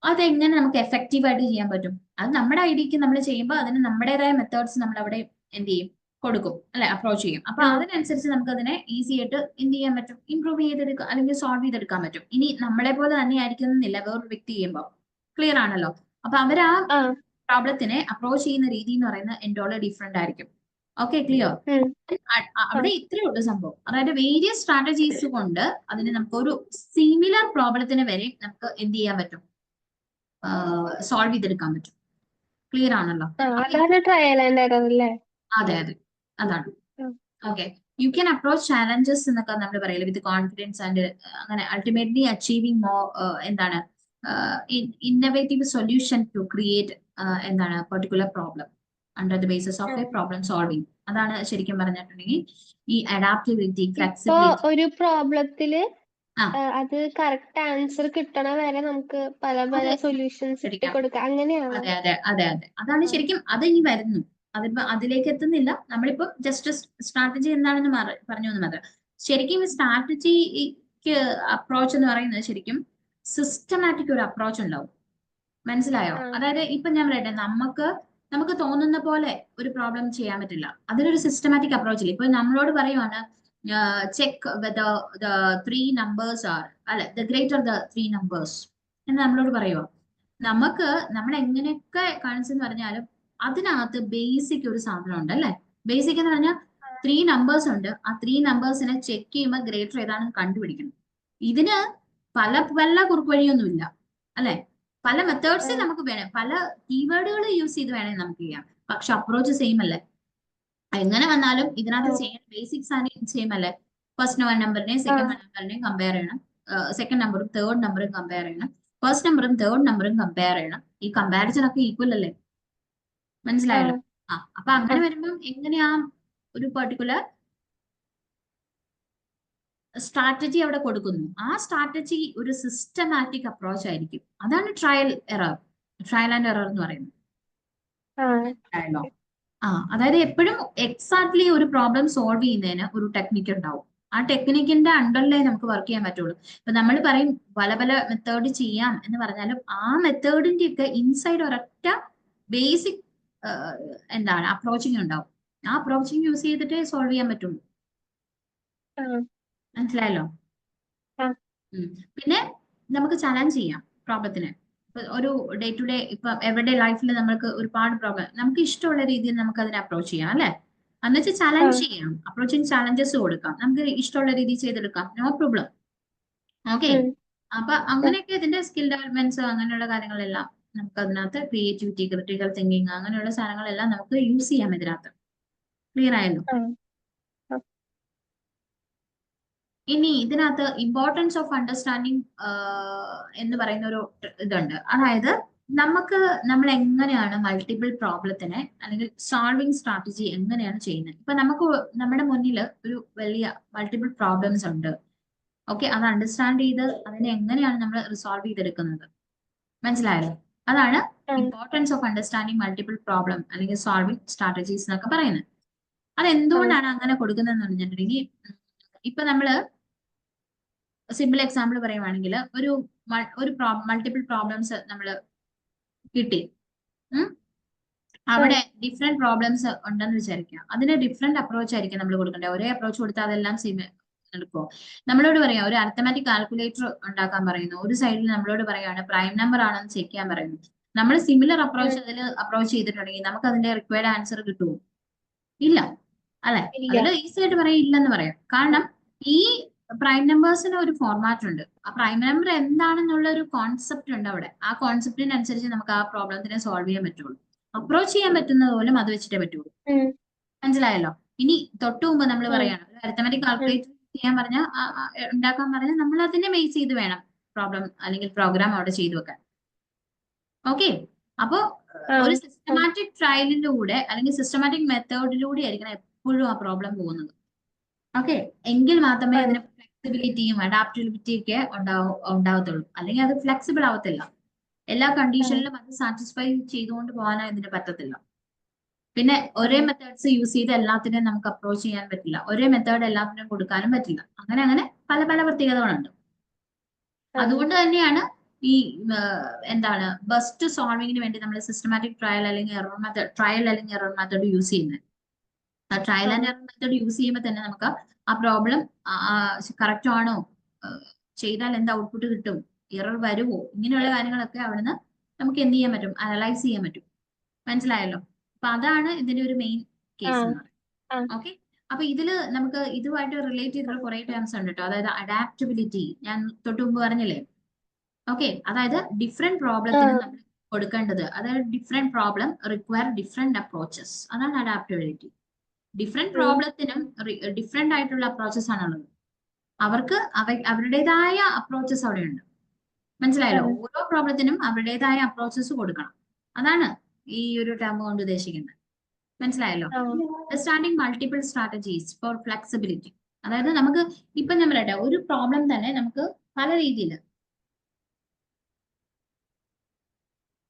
അതെങ്ങനെ നമുക്ക് എഫക്റ്റീവ് ആയിട്ട് ചെയ്യാൻ പറ്റും, അത് നമ്മുടെ ഐഡിയക്ക് നമ്മൾ ചെയ്യുമ്പോൾ അതിന് നമ്മുടേതായ മെത്തേഡ്സ് നമ്മൾ അവിടെ എന്ത് ചെയ്യും, കൊടുക്കും അല്ലെ, അപ്രോച്ച് ചെയ്യും. അപ്പൊ അതിനനുസരിച്ച് നമുക്ക് അതിനെ ഈസി ആയിട്ട് എന്ത് ചെയ്യാൻ പറ്റും, ഇംപ്രൂവ് ചെയ്തെടുക്കാം അല്ലെങ്കിൽ സോൾവ് ചെയ്തെടുക്കാൻ പറ്റും. ഇനി നമ്മളെ പോലെ തന്നെ ആയിരിക്കുന്നില്ല വേറൊരു വ്യക്തി ചെയ്യുമ്പോൾ. ക്ലിയർ ആണല്ലോ. അപ്പൊ അവർ ആ പ്രോബ്ലത്തിനെ അപ്രോച്ച് ചെയ്യുന്ന രീതി എന്ന് പറയുന്നത് എൻറ്റോളെ ഡിഫറെന്റ് ആയിരിക്കും. Okay, clear? ഉം. അവിടെ ഇത്രയേ ഉള്ളൂ സംഭവം. അതായത് വേരിയസ് സ്ട്രാറ്റജീസ് കൊണ്ട് അതിന് നമുക്ക് ഒരു സിമിലർ പ്രോബ്ലത്തിന് വരെ നമുക്ക് എന്ത് ചെയ്യാൻ പറ്റും, സോൾവ് ചെയ്തെടുക്കാൻ പറ്റും. ക്ലിയർ ആണല്ലോ? അതാണ് ട്രയൽ ആൻഡ് എറർ അല്ലേ? അതെ അതെ, അതാണ്. ഉം. Okay, you can approach challenges എന്നൊക്കെ നമ്മൾ പറയില്ല വിത്ത് കോൺഫിഡൻസ് ആൻഡ് അങ്ങനെ അൾട്ടിമേറ്റ്ലി അച്ചീവിങ് എന്താണ് ഇന്നോവേറ്റീവ് സൊല്യൂഷൻ ടു ക്രിയേറ്റ് എന്താണ് particular problem under the basis of A problem solving. അതാണ് ശരിക്കും പറഞ്ഞിട്ടുണ്ടെങ്കിൽ ഈ അഡാപ്റ്റിവിറ്റി, ഇപ്പൊ ഫ്ലെക്സിബിലിറ്റി. ഒരു പ്രോബ്ലത്തില് ആ അത് കറക്റ്റ് ആൻസർ കിട്ടണ വരെ നമുക്ക് പല പല അതെ, സൊല്യൂഷൻസ് ഇട്ട് ശരിക്കും കൊടുക്കാം, അങ്ങനെയാണോ? അതെ അതെ അതെ അതെ, അതാണ് ശരിക്കും. അത് ഇനി വരുന്നു, അതിപ്പോ അതിലേക്ക് എത്തുന്നില്ല. നമ്മളിപ്പോ ജസ്റ്റ് സ്ട്രാറ്റജി എന്താണെന്ന് പറഞ്ഞു എന്ന് മാത്രം. ശരിക്കും ഈ സ്ട്രാറ്റജിക്ക് അപ്രോച്ച് എന്ന് പറയുന്നത് ശരിക്കും സിസ്റ്റമാറ്റിക് ഒരു അപ്രോച്ച് ഉണ്ടാവും. മനസ്സിലായോ? അതായത് ഇപ്പൊ ഞാൻ പറയട്ടെ, നമുക്ക് തോന്നുന്ന പോലെ ഒരു പ്രോബ്ലം ചെയ്യാൻ പറ്റില്ല. അതിനൊരു സിസ്റ്റമാറ്റിക് അപ്രോച്ച് ഇല്ല. ഇപ്പൊ നമ്മളോട് പറയുവാണ് check whether the 3 numbers are അല്ലെ ദ ഗ്രേറ്റർ ദ 3 numbers എന്ന് നമ്മളോട് പറയുക. നമ്മൾ എങ്ങനെയൊക്കെ കാണിച്ചെന്ന് പറഞ്ഞാലും അതിനകത്ത് ബേസിക് ഒരു സാധനം ഉണ്ട് അല്ലെ. ബേസിക് എന്ന് പറഞ്ഞാൽ 3 numbers ഉണ്ട്. ആ 3 numbersനെ ചെക്ക് ചെയ്യുമ്പോൾ ഗ്രേറ്റർ ഏതാണെന്ന് കണ്ടുപിടിക്കണം. ഇതിന് പല പല കുറുക്ക് വഴിയൊന്നുമില്ല അല്ലെ. പല മെത്തേഡ്സ് നമുക്ക് വേണം, പല കീവേഡുകൾ യൂസ് ചെയ്ത് വേണമെങ്കിൽ നമുക്ക് ചെയ്യാം. പക്ഷെ അപ്രോച്ച് സെയിം അല്ലേ. എങ്ങനെ വന്നാലും ഇതിനകത്ത് ചെയ്യാൻ ബേസിക്സ് ആണ് സെയിം അല്ലേ. ഫസ്റ്റ് നമ്പറിനെയും സെക്കൻഡ് നമ്പറിനെയും കമ്പയർ ചെയ്യണം, സെക്കൻഡ് നമ്പറും തേർഡ് നമ്പറും കമ്പയർ ചെയ്യണം, ഫസ്റ്റ് നമ്പറും തേർഡ് നമ്പറും കമ്പയർ ചെയ്യണം. ഈ കമ്പാരിസൺ ഒക്കെ ഈക്വൽ അല്ലേ. മനസ്സിലായല്ലോ? അപ്പൊ അങ്ങനെ വരുമ്പോൾ എങ്ങനെയാ ഒരു പെർട്ടിക്കുലർ സ്ട്രാറ്റജി അവിടെ കൊടുക്കുന്നു. ആ സ്ട്രാറ്റജി ഒരു സിസ്റ്റമാറ്റിക് അപ്രോച്ച് ആയിരിക്കും. അതാണ് ട്രയൽ ആൻഡ് എറർ എന്ന് പറയുന്നത്. അതായത് എപ്പോഴും എക്സാക്ട്ലി ഒരു പ്രോബ്ലം സോൾവ് ചെയ്യുന്നതിന് ഒരു ടെക്നിക്ക് ഉണ്ടാവും. ആ ടെക്നിക്കിന്റെ അണ്ടറിലേ നമുക്ക് വർക്ക് ചെയ്യാൻ പറ്റുള്ളൂ. ഇപ്പൊ നമ്മൾ പറയും പല പല മെത്തേഡ് ചെയ്യാം എന്ന് പറഞ്ഞാലും ആ മെത്തേഡിന്റെ ഒക്കെ ഇൻസൈഡ് ഒരൊറ്റ ബേസിക് എന്താണ് അപ്രോച്ചിങ് ഉണ്ടാവും. ആ അപ്രോച്ചിങ് യൂസ് ചെയ്തിട്ടേ സോൾവ് ചെയ്യാൻ പറ്റുള്ളൂ. മനസ്സിലായല്ലോ? പിന്നെ നമുക്ക് ചലഞ്ച് ചെയ്യാം പ്രോബ്ലത്തിന്. ഒരു ഡേ ടു ഡേ ഇപ്പൊ എവറിഡേ ലൈഫിൽ നമുക്ക് ഒരുപാട് പ്രോബ്ലം നമുക്ക് ഇഷ്ടമുള്ള രീതിയിൽ നമുക്ക് അതിനെ അപ്രോച്ച് ചെയ്യാം അല്ലെ. എന്നുവെച്ചാൽ ചലഞ്ച് ചെയ്യാം, അപ്രോച്ചിങ് ചലഞ്ചസ് കൊടുക്കാം, നമുക്ക് ഇഷ്ടമുള്ള രീതിയിൽ ചെയ്തെടുക്കാം, നോ പ്രോബ്ലം. ഓക്കെ, അപ്പൊ അങ്ങനെയൊക്കെ ഇതിന്റെ സ്കിൽ ഡെവലപ്മെന്റ്സ് അങ്ങനെയുള്ള കാര്യങ്ങളെല്ലാം നമുക്ക് അതിനകത്ത് ക്രിയേറ്റിവിറ്റി, ക്രിട്ടിക്കൽ തിങ്കിങ് അങ്ങനെയുള്ള സാധനങ്ങളെല്ലാം നമുക്ക് യൂസ് ചെയ്യാം ഇതിനകത്ത്. ക്ലിയർ ആയല്ലോ? ഇനി ഇതിനകത്ത് ഇമ്പോർട്ടൻസ് ഓഫ് അണ്ടർസ്റ്റാൻഡിങ് എന്ന് പറയുന്ന ഒരു ഇതുണ്ട്. അതായത് നമ്മൾ എങ്ങനെയാണ് മൾട്ടിപ്പിൾ പ്രോബ്ലത്തിനെ അല്ലെങ്കിൽ സോൾവിങ് സ്ട്രാറ്റജി എങ്ങനെയാണ് ചെയ്യുന്നത്. ഇപ്പൊ നമ്മുടെ മുന്നിൽ ഒരു വലിയ മൾട്ടിപ്പിൾ പ്രോബ്ലംസ് ഉണ്ട്. ഓക്കെ, അത് അണ്ടർസ്റ്റാൻഡ് ചെയ്ത് അതിനെ എങ്ങനെയാണ് നമ്മൾ റിസോൾവ് ചെയ്തെടുക്കുന്നത്. മനസ്സിലായല്ലോ? അതാണ് importance of understanding multiple problem അല്ലെങ്കിൽ സോൾവിങ് സ്ട്രാറ്റജീസ് എന്നൊക്കെ പറയുന്നത്. അതെന്തുകൊണ്ടാണ് അങ്ങനെ കൊടുക്കുന്നതെന്ന് പറഞ്ഞിട്ടുണ്ടെങ്കിൽ ഇപ്പൊ നമ്മള് സിമ്പിൾ എക്സാമ്പിൾ പറയുവാണെങ്കിൽ ഒരു മൾട്ടിപ്പിൾ പ്രോബ്ലംസ് നമ്മൾ കിട്ടി, അവിടെ ഡിഫറെന്റ് പ്രോബ്ലംസ് ഉണ്ടെന്ന് വിചാരിക്കുക. അതിന് ഡിഫറെന്റ് അപ്രോച്ച് ആയിരിക്കും നമ്മൾ കൊടുക്കേണ്ടത്. ഒരേ അപ്രോച്ച് കൊടുത്താൽ അതെല്ലാം സെയിം എടുക്കുമോ? നമ്മളോട് പറയാം ഒരു അരിത്തമാറ്റിക് കാൽക്കുലേറ്റർ ഉണ്ടാക്കാൻ പറയുന്നു, ഒരു സൈഡിൽ നമ്മളോട് പറയാണ് പ്രൈം നമ്പർ ആണെന്ന് ചെക്ക് ചെയ്യാൻ പറയുന്നു. നമ്മൾ സിമിലർ അപ്രോച്ച് അതിൽ അപ്രോച്ച് ചെയ്തിട്ടുണ്ടെങ്കിൽ നമുക്ക് അതിന്റെ റിക്വയർഡ് ആൻസർ കിട്ടുമോ? ഇല്ല അല്ലെ. അതിൽ ഈസി ആയിട്ട് പറയാം ഇല്ലെന്ന് പറയാം. കാരണം ഈ പ്രൈം നമ്പേഴ്സിന് ഒരു ഫോർമാറ്റ് ഉണ്ട്. ആ പ്രൈം നമ്പർ എന്താണെന്നുള്ള ഒരു കോൺസെപ്റ്റ് ഉണ്ട് അവിടെ. ആ കോൺസെപ്റ്റിനനുസരിച്ച് നമുക്ക് ആ പ്രോബ്ലത്തിനെ സോൾവ് ചെയ്യാൻ പറ്റുള്ളൂ. അപ്രോച്ച് ചെയ്യാൻ പറ്റുന്നത് പോലും അത് വെച്ചിട്ടേ പറ്റുള്ളൂ. മനസ്സിലായല്ലോ? ഇനി തൊട്ടു മുമ്പ് നമ്മൾ പറയാണ് ഒരു അരിത്തമാറ്റിക് കാൽക്കുലേറ്റർ ചെയ്യാൻ പറഞ്ഞാൽ ഉണ്ടാക്കാൻ പറഞ്ഞാൽ നമ്മൾ അതിനെ ബേസ് ചെയ്ത് വേണം പ്രോബ്ലം അല്ലെങ്കിൽ പ്രോഗ്രാം അവിടെ ചെയ്തു വെക്കാൻ. ഓക്കെ, അപ്പോ ഒരു സിസ്റ്റമാറ്റിക് ട്രയലിലൂടെ അല്ലെങ്കിൽ സിസ്റ്റമാറ്റിക് മെത്തേഡിലൂടെ ആയിരിക്കണം എപ്പോഴും ആ പ്രോബ്ലം പോകുന്നത്. ഓക്കെ, എങ്കിൽ മാത്രമേ അതിന് ഫ്ലെക്സിബിലിറ്റിയും അഡാപ്റ്റബിലിറ്റിയും ഒക്കെ ഉണ്ടാവത്തുള്ളൂ. അല്ലെങ്കിൽ അത് ഫ്ലെക്സിബിൾ ആവത്തില്ല. എല്ലാ കണ്ടീഷനിലും അത് സാറ്റിസ്ഫൈ ചെയ്തുകൊണ്ട് പോകാനായി ഇതിന് പറ്റത്തില്ല. പിന്നെ ഒരേ മെത്തേഡ്സ് യൂസ് ചെയ്ത് എല്ലാത്തിനെയും നമുക്ക് അപ്രോച്ച് ചെയ്യാൻ പറ്റില്ല. ഒരേ മെത്തേഡ് എല്ലാത്തിനും കൊടുക്കാനും പറ്റില്ല. അങ്ങനെ പല പല പ്രത്യേകതകളുണ്ട്. അതുകൊണ്ട് തന്നെയാണ് ഈ എന്താണ് ബെസ്റ്റ് സോൾവിങ്ങിന് വേണ്ടി നമ്മൾ സിസ്റ്റമാറ്റിക് ട്രയൽ അല്ലെങ്കിൽ എറർ മെത്തേഡ് യൂസ് ചെയ്യുന്നത്. ആ trial and error method use ചെയ്യുമ്പോൾ തന്നെ നമുക്ക് ആ പ്രോബ്ലം കറക്റ്റ് ആണോ, ചെയ്താൽ എന്ത് ഔട്ട്പുട്ട് കിട്ടും, എറർ വരുമോ, ഇങ്ങനെയുള്ള കാര്യങ്ങളൊക്കെ അവിടുന്ന് നമുക്ക് എന്ത് ചെയ്യാൻ പറ്റും, അനലൈസ് ചെയ്യാൻ പറ്റും. മനസ്സിലായല്ലോ? അപ്പൊ അതാണ് ഇതിന്റെ ഒരു മെയിൻ കേസ് എന്ന് പറയുന്നത്. ആ. ഓക്കെ. അപ്പൊ ഇതില് നമുക്ക് ഇതുമായിട്ട് റിലേറ്റ് ചെയ്തിട്ടുള്ള കുറെ ടേംസ് ഉണ്ട് കേട്ടോ. അതായത് അഡാപ്റ്റബിലിറ്റി, ഞാൻ തൊട്ട് മുമ്പ് പറഞ്ഞില്ലേ. ഓക്കെ, അതായത് ഡിഫറെന്റ് പ്രോബ്ലത്തിന് നമ്മൾ കൊടുക്കേണ്ടത്, അതായത് different problem require different approaches, അതാണ് അഡാപ്റ്റബിലിറ്റി. ഡിഫറെന്റ് പ്രോബ്ലത്തിനും ഡിഫറെന്റ് ആയിട്ടുള്ള അപ്രോച്ചസ് ആണുള്ളത്. അവർക്ക് അവരുടേതായ അപ്രോച്ചസ് അവിടെയുണ്ട്. മനസ്സിലായല്ലോ? ഓരോ പ്രോബ്ലത്തിനും അവരുടേതായ അപ്രോച്ചസ് കൊടുക്കണം. അതാണ് ഈ ഒരു ടേം കൊണ്ട് ഉദ്ദേശിക്കുന്നത്. മനസ്സിലായല്ലോ? Understanding multiple strategies four flexibility. അതായത് നമുക്ക് ഇപ്പൊ ഞാൻ പറയട്ടെ, ഒരു പ്രോബ്ലം തന്നെ നമുക്ക് പല രീതിയിൽ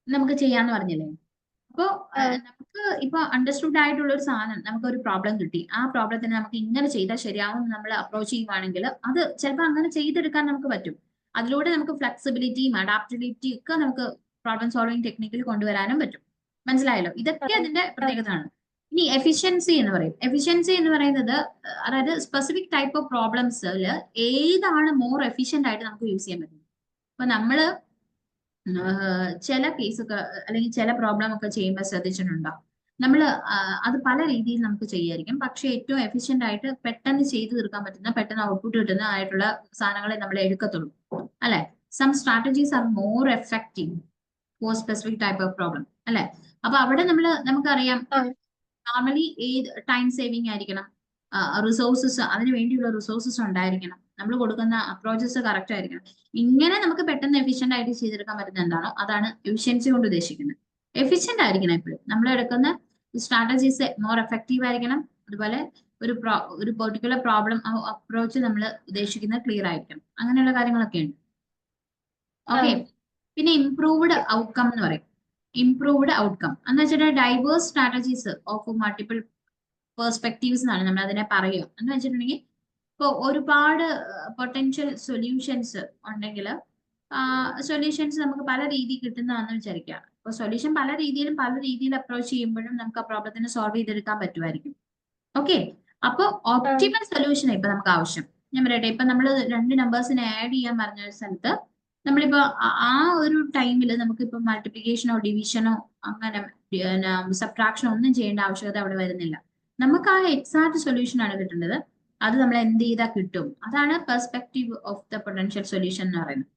നമുക്ക് ചെയ്യാന്ന് പറഞ്ഞില്ലേ. അപ്പോ നമുക്ക് ഇപ്പൊ അണ്ടർസ്റ്റുഡ് ആയിട്ടുള്ള ഒരു സാധനം, നമുക്ക് ഒരു പ്രോബ്ലം കിട്ടി, ആ പ്രോബ്ലത്തിന് നമുക്ക് ഇങ്ങനെ ചെയ്താൽ ശരിയാവും നമ്മൾ അപ്രോച്ച് ചെയ്യുവാണെങ്കിൽ അത് ചിലപ്പോൾ അങ്ങനെ ചെയ്തെടുക്കാൻ നമുക്ക് പറ്റും. അതിലൂടെ നമുക്ക് ഫ്ലെക്സിബിലിറ്റിയും അഡാപ്റ്റബിലിറ്റിയും ഒക്കെ നമുക്ക് പ്രോബ്ലം സോൾവിംഗ് ടെക്നിക്കിൽ കൊണ്ടുവരാനും പറ്റും. മനസ്സിലായല്ലോ? ഇതൊക്കെ അതിന്റെ പ്രത്യേകതയാണ്. ഇനി എഫിഷ്യൻസി എന്ന് പറയും. എഫിഷ്യൻസി എന്ന് പറയുന്നത് അതായത് സ്പെസിഫിക് ടൈപ്പ് ഓഫ് പ്രോബ്ലംസിൽ ഏതാണ് മോർ എഫിഷ്യന്റ് ആയിട്ട് നമുക്ക് യൂസ് ചെയ്യാൻ പറ്റും. അപ്പൊ നമ്മള് ചില കേസൊക്കെ അല്ലെങ്കിൽ ചില പ്രോബ്ലം ഒക്കെ ചെയ്യുമ്പോൾ ശ്രദ്ധിച്ചിട്ടുണ്ടോ, നമ്മൾ അത് പല രീതിയിൽ നമുക്ക് ചെയ്യായിരിക്കും. പക്ഷെ ഏറ്റവും എഫിഷ്യന്റ് ആയിട്ട് പെട്ടെന്ന് ചെയ്തു തീർക്കാൻ പറ്റുന്ന, പെട്ടെന്ന് ഔട്ട്പുട്ട് കിട്ടുന്ന ആയിട്ടുള്ള സാധനങ്ങളെ നമ്മൾ എടുക്കത്തുള്ളൂ, അല്ലെ? Some strategies are more effective for specific type of problem, അല്ലെ? അപ്പൊ അവിടെ നമുക്കറിയാം, നോർമലി ഏത് ടൈം സേവിങ് ആയിരിക്കണം, റിസോഴ്സസ്, അതിന് വേണ്ടിയുള്ള റിസോഴ്സസ് ഉണ്ടായിരിക്കണം, നമ്മൾ കൊടുക്കുന്ന അപ്രോച്ചസ് കറക്റ്റ് ആയിരിക്കണം. ഇങ്ങനെ നമുക്ക് പെട്ടെന്ന് എഫിഷ്യന്റ് ആയിട്ട് ചെയ്തെടുക്കാൻ പറ്റുന്ന എന്താണോ അതാണ് എഫിഷ്യൻസി കൊണ്ട് ഉദ്ദേശിക്കുന്നത്. എഫിഷ്യന്റ് ആയിരിക്കണം എപ്പോഴും. നമ്മൾ എടുക്കുന്ന സ്ട്രാറ്റജീസ് മോർ എഫക്റ്റീവ് ആയിരിക്കണം. അതുപോലെ ഒരു പെർട്ടിക്കുലർ പ്രോബ്ലം അപ്രോച്ച് നമ്മൾ ഉദ്ദേശിക്കുന്നത് ക്ലിയർ ആയിരിക്കണം. അങ്ങനെയുള്ള കാര്യങ്ങളൊക്കെ ഉണ്ട്. ഓക്കെ. പിന്നെ ഇംപ്രൂവ്ഡ് ഔട്ട്കം എന്ന് പറയും. ഇംപ്രൂവ്ഡ് ഔട്ട്കം എന്ന് വെച്ചിട്ട് diverse strategies of multiple perspectives എന്നാണ് നമ്മൾ അതിനെ പറയുക. എന്ന് വെച്ചിട്ടുണ്ടെങ്കിൽ ഇപ്പോൾ ഒരുപാട് പൊട്ടൻഷ്യൽ സൊല്യൂഷൻസ് ഉണ്ടെങ്കിൽ സൊല്യൂഷൻസ് നമുക്ക് പല രീതിയിൽ കിട്ടുന്നതാണെന്ന് വിചാരിക്കുക. അപ്പോൾ സൊല്യൂഷൻ പല രീതിയിൽ അപ്രോച്ച് ചെയ്യുമ്പോഴും നമുക്ക് ആ പ്രോബ്ലത്തിന് സോൾവ് ചെയ്തെടുക്കാൻ പറ്റുമായിരിക്കും. ഓക്കെ. അപ്പോൾ ഓപ്റ്റിമൽ സൊല്യൂഷൻ ഇപ്പൊ നമുക്ക് ആവശ്യം. ഞാൻ പറയട്ടെ, ഇപ്പൊ നമ്മൾ 2 നമ്പേഴ്സിനെ ആഡ് ചെയ്യാൻ പറഞ്ഞ ഒരു സ്ഥലത്ത് നമ്മളിപ്പോ ആ ഒരു ടൈമിൽ നമുക്കിപ്പോ മൾട്ടിപ്ലിക്കേഷനോ ഡിവിഷനോ അങ്ങനെ സബ്ട്രാക്ഷനോ ഒന്നും ചെയ്യേണ്ട ആവശ്യകത അവിടെ വരുന്നില്ല. നമുക്ക് ആ എക്സാക്ട് സൊല്യൂഷൻ ആണ് കിട്ടുന്നത്. അത് നമ്മൾ എന്ത് ചെയ്താൽ കിട്ടും. അതാണ് perspective of the potential solution എന്ന് പറയുന്നത്.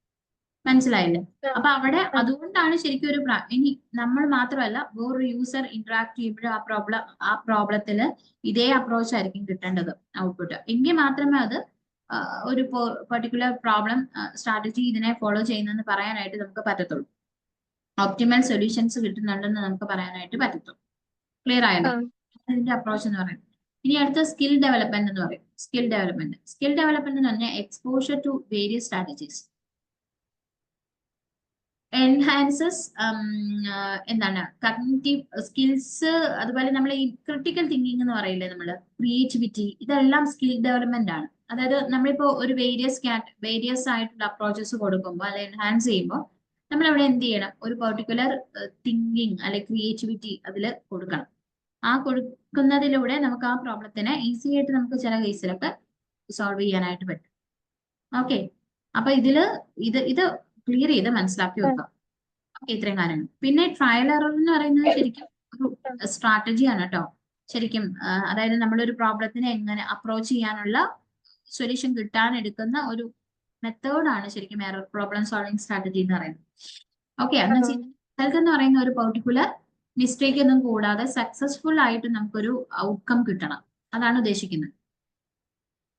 മനസ്സിലായില്ലേ? അപ്പൊ അവിടെ അതുകൊണ്ടാണ് ശരിക്കും ഒരു ഇനി നമ്മൾ മാത്രമല്ല വേറൊരു യൂസർ ഇന്ററാക്ട് ചെയ്യുമ്പോഴും ആ പ്രോബ്ലത്തിൽ ഇതേ അപ്രോച്ച് ആയിരിക്കും കിട്ടേണ്ടത് ഔട്ട്പുട്ട്. എങ്കിൽ മാത്രമേ അത് ഒരു പെർട്ടിക്കുലർ പ്രോബ്ലം സ്ട്രാറ്റജി ഇതിനെ ഫോളോ ചെയ്യുന്നെന്ന് പറയാനായിട്ട് നമുക്ക് പറ്റത്തുള്ളൂ. ഓപ്റ്റിമൽ സൊല്യൂഷൻസ് കിട്ടുന്നുണ്ടെന്ന് നമുക്ക് പറയാനായിട്ട് പറ്റത്തുള്ളൂ. ക്ലിയർ ആയല്ലോ? ഇതിന്റെ അപ്രോച്ച് എന്ന് പറയുന്നത്. ഇനി അടുത്ത സ്കിൽ ഡെവലപ്മെന്റ് എന്ന് പറയും. സ്കിൽ ഡെവലപ്മെന്റ് എന്ന് പറഞ്ഞാൽ exposure to various strategies enhances എന്താണ് കഗ്നിറ്റീവ് സ്കിൽസ്. അതുപോലെ നമ്മൾ ഈ ക്രിട്ടിക്കൽ തിങ്കിങ് എന്ന് പറയില്ലേ, നമ്മള് ക്രിയേറ്റിവിറ്റി, ഇതെല്ലാം സ്കിൽ ഡെവലപ്മെന്റ് ആണ്. അതായത് നമ്മളിപ്പോ ഒരു വേരിയസ് ആയിട്ടുള്ള അപ്രോച്ചസ് കൊടുക്കുമ്പോൾ അല്ലെ എൻഹാൻസ് ചെയ്യുമ്പോൾ നമ്മൾ അവിടെ എന്ത് ചെയ്യണം, ഒരു പെർട്ടിക്കുലർ തിങ്കിങ് അല്ലെ ക്രിയേറ്റിവിറ്റി അതിൽ കൊടുക്കണം. ആ കൊടുക്കുന്നതിലൂടെ നമുക്ക് ആ പ്രോബ്ലത്തിനെ ഈസി ആയിട്ട് നമുക്ക് ചില കേസിലൊക്കെ സോൾവ് ചെയ്യാനായിട്ട് പറ്റും. ഓക്കെ. അപ്പൊ ഇത് ക്ലിയർ ചെയ്ത് മനസ്സിലാക്കി വെക്കുക. ഓക്കെ, ഇത്രയും കാര്യങ്ങൾ. പിന്നെ ട്രയൽ എറർ എന്ന് പറയുന്നത് ശരിക്കും ഒരു സ്ട്രാറ്റജിയാണ് കേട്ടോ. ശരിക്കും അതായത് നമ്മളൊരു പ്രോബ്ലത്തിനെ എങ്ങനെ അപ്രോച്ച് ചെയ്യാനുള്ള സൊല്യൂഷൻ കിട്ടാൻ എടുക്കുന്ന ഒരു മെത്തേഡാണ് ശരിക്കും എറർ പ്രോബ്ലം സോൾവിംഗ് സ്ട്രാറ്റജി എന്ന് പറയുന്നത്. ഓക്കെ. എന്ന് പറയുന്ന ഒരു പെർട്ടിക്കുലർ മിസ്റ്റേക്ക് ഒന്നും കൂടാതെ സക്സസ്ഫുൾ ആയിട്ട് നമുക്കൊരു ഔട്ട്കം കിട്ടണം. അതാണ് ഉദ്ദേശിക്കുന്നത്.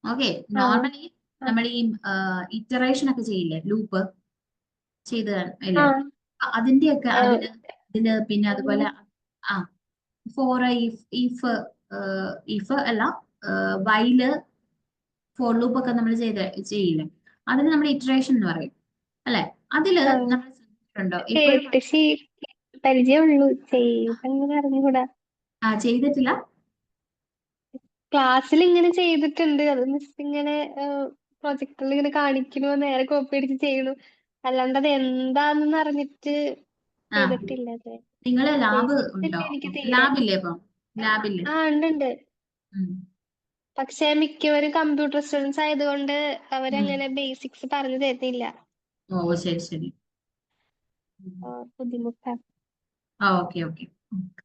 ഓക്കെ. നോർമലി നമ്മൾ ഈ ഇറ്ററേഷൻ ഒക്കെ ചെയ്യില്ലേ, ലൂപ്പ് ചെയ്ത് അല്ലേ, അതിന്റെയൊക്കെ ഇതില് പിന്നെ അതുപോലെ ഫോർ ഇഫ് അല്ല വൈല് ഫോർ ലൂപ്പ് ഒക്കെ നമ്മൾ ചെയ്യില്ലേ, അതിന് നമ്മൾ ഇറ്ററേഷൻ എന്ന് പറയും അല്ലെ. അതില് നമ്മൾ ശ്രദ്ധിച്ചിട്ടുണ്ടോ? പരിചയമുള്ളൂ, ചെയ്തിട്ടില്ല. ക്ലാസ്സിൽ ഇങ്ങനെ ചെയ്തിട്ടുണ്ട്. അത് മിസ് ഇങ്ങനെ പ്രൊജക്ടറിൽ ഇങ്ങനെ കാണിക്കണു, നേരെ കോപ്പി അടിച്ച് ചെയ്യണു. അല്ലാണ്ട് അത് എന്താണെന്ന് അറിഞ്ഞിട്ട് ചെയ്തിട്ടില്ല. നിങ്ങള് ലാബ് ഉണ്ടോ? ലാബില്ലേ? ഇപ്പൊ ലാബില്ലേ? ഉണ്ട്. പക്ഷെ മിക്കവരും കമ്പ്യൂട്ടർ സ്റ്റുഡൻസ് ആയതുകൊണ്ട് അവരങ്ങനെ ബേസിക്സ് പറഞ്ഞു തരുന്നില്ല. ഓ ശരി. ബുദ്ധിമുട്ടാണ്. ഓക്കെ അത്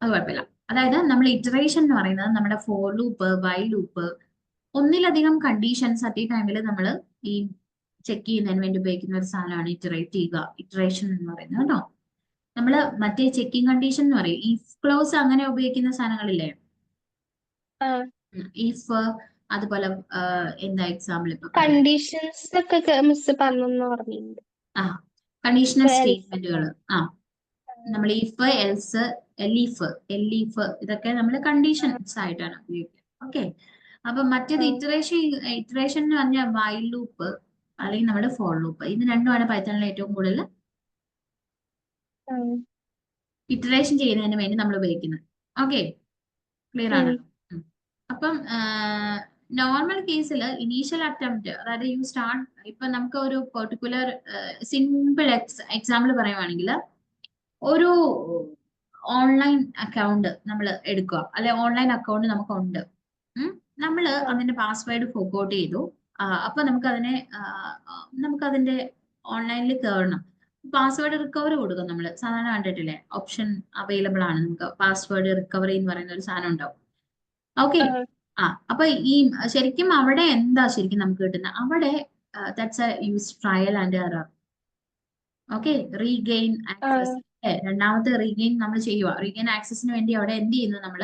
കുഴപ്പമില്ല. അതായത് നമ്മൾ ഇറ്ററേഷൻ എന്ന് പറയുന്നത് നമ്മുടെ ഫോർ ലൂപ്പ്, വൈ ലൂപ്പ്, ഒന്നിലധികം കണ്ടീഷൻസ് അറ്റ് ഈ ടൈമിൽ നമ്മൾ ഈ ചെക്ക് ചെയ്യുന്നതിന് വേണ്ടി ഉപയോഗിക്കുന്ന ഒരു സാധനമാണ് ഇറ്ററേറ്റ് ചെയ്യുക, ഇറ്ററേഷൻ എന്ന് പറയുന്നത് കേട്ടോ. നമ്മള് മറ്റേ ചെക്കിംഗ് കണ്ടീഷൻ എന്ന് പറയും, ഇഫ് ക്ലോസ് അങ്ങനെ ഉപയോഗിക്കുന്ന സാധനങ്ങളില്ലേ, ആ ഇഫ്, അതുപോലെ എന്താ എക്സാമ്പിൾ ഇപ്പൊ പറയാം, കണ്ടീഷൻസ് ഒക്കെ മിസ് പറഞ്ഞെന്ന് ഓർമ്മയുണ്ട്. ആ കണ്ടീഷണൽ else. സ്റ്റേറ്റ്മെന്റുകൾ, ആ നമ്മൾ ഇഫ്, എൽസ്, എലീഫ്, എലീഫ്, ഇതൊക്കെ നമ്മൾ കണ്ടീഷൻസ് ആയിട്ടാണ് ഉപയോഗിക്കുക. ഓക്കെ, അപ്പൊ മറ്റേത് ആ, ഇറ്ററേഷൻ എന്ന് പറഞ്ഞാൽ വൈൽ ലൂപ്പ് അല്ലെങ്കിൽ നമ്മുടെ ഫോർ ലൂപ്പ്, ഇത് രണ്ടുമാണ് പൈത്തണിൽ ഏറ്റവും കൂടുതൽ ആ, ഇറ്ററേഷൻ ചെയ്യുന്നതിന് വേണ്ടി നമ്മൾ ഉപയോഗിക്കുന്നത്. ഓക്കെ, ക്ലിയർ ഉം, ആണല്ലോ. ഉം. അപ്പം നോർമൽ കേസിൽ ഇനീഷ്യൽ അറ്റംപ്റ്റ്, അതായത് യു സ്റ്റാർട്ട്, ഇപ്പൊ നമുക്ക് ഒരു പെർട്ടിക്കുലർ സിമ്പിൾ എക്സാമ്പിൾ പറയുവാണെങ്കിൽ, ഒരു ഓൺലൈൻ അക്കൗണ്ട് നമ്മൾ എടുക്കുക, അല്ലെ ഓൺലൈൻ അക്കൗണ്ട് നമുക്കുണ്ട്, നമ്മൾ ആ, അതിന്റെ പാസ്വേഡ് ഫോർഗോട്ട് ചെയ്തു. അപ്പൊ നമുക്ക് അതിന്റെ ഓൺലൈനിൽ കയറണം, പാസ്വേഡ് റിക്കവറി കൊടുക്കും. നമ്മൾ സാധാരണ കണ്ടിട്ടില്ലേ, ഓപ്ഷൻ അവൈലബിൾ ആണ്, നമുക്ക് പാസ്വേഡ് റിക്കവറി എന്ന് പറയുന്ന ഒരു സാധനം ഉണ്ടാവും. ഓക്കെ, ആ, അപ്പൊ ഈ ശരിക്കും അവിടെ എന്താ ശരിക്കും നമുക്ക് കിട്ടുന്നത്, അവിടെ that's A use trial and error. Okay, regain ആ, ആക്സസ്, രണ്ടാമത്തെ റീഗെയിൻ നമ്മൾ ചെയ്യുക. റീഗെയിൻ ആക്സസിന് വേണ്ടി അവിടെ എന്ത് ചെയ്യുന്നു, നമ്മൾ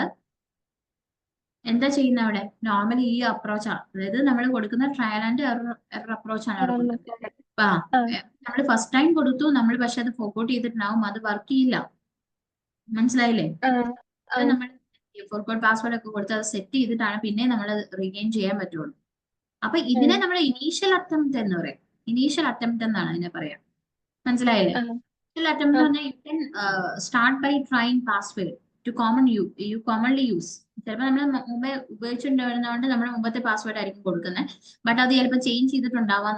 എന്താ ചെയ്യുന്ന അവിടെ നോർമലി ഈ അപ്രോച്ചാണ്, അതായത് നമ്മൾ കൊടുക്കുന്ന ട്രയൽ ആൻഡ് എറർ അപ്രോച്ച് ആണ് അവിടെ കൊടുക്കുന്നത്. അപ്പൊ ആ, നമ്മൾ ഫസ്റ്റ് ടൈം കൊടുത്തു, നമ്മൾ പക്ഷെ അത് ഫോർഗോട്ട് ചെയ്തിട്ടുണ്ടാവും, അത് വർക്ക് ചെയ്യില്ല. മനസ്സിലായില്ലേ? ആ, ആ, അത് നമ്മൾ ഫോർഗോട്ട് പാസ്വേഡ് ഒക്കെ കൊടുത്ത് അത് സെറ്റ് ചെയ്തിട്ടാണ് പിന്നെ നമ്മൾ റീഗെയിൻ ചെയ്യാൻ പറ്റുള്ളൂ. അപ്പൊ ഇതിനെ നമ്മൾ ഇനീഷ്യൽ അറ്റംപ്റ്റ് എന്ന് പറയും. ഇനീഷ്യൽ അറ്റംപ്റ്റ് എന്നാണ് ഇതിനെ പറയാം. മനസ്സിലായില്ലേ? ആ, ഇനീഷ്യൽ അറ്റംപ്റ്റ് ആ, എന്ന് പറഞ്ഞാൽ you can start by trying password to common you commonly use. ചിലപ്പോൾ നമ്മൾ മുമ്പേ ഉപയോഗിച്ചിട്ടുണ്ടായിരുന്നതുകൊണ്ട് നമ്മൾ മുമ്പത്തെ പാസ്വേഡ് ആയിരിക്കും കൊടുക്കുന്നത്, ബട്ട് അത് ചിലപ്പോൾ ചേഞ്ച് ചെയ്തിട്ടുണ്ടാവാം,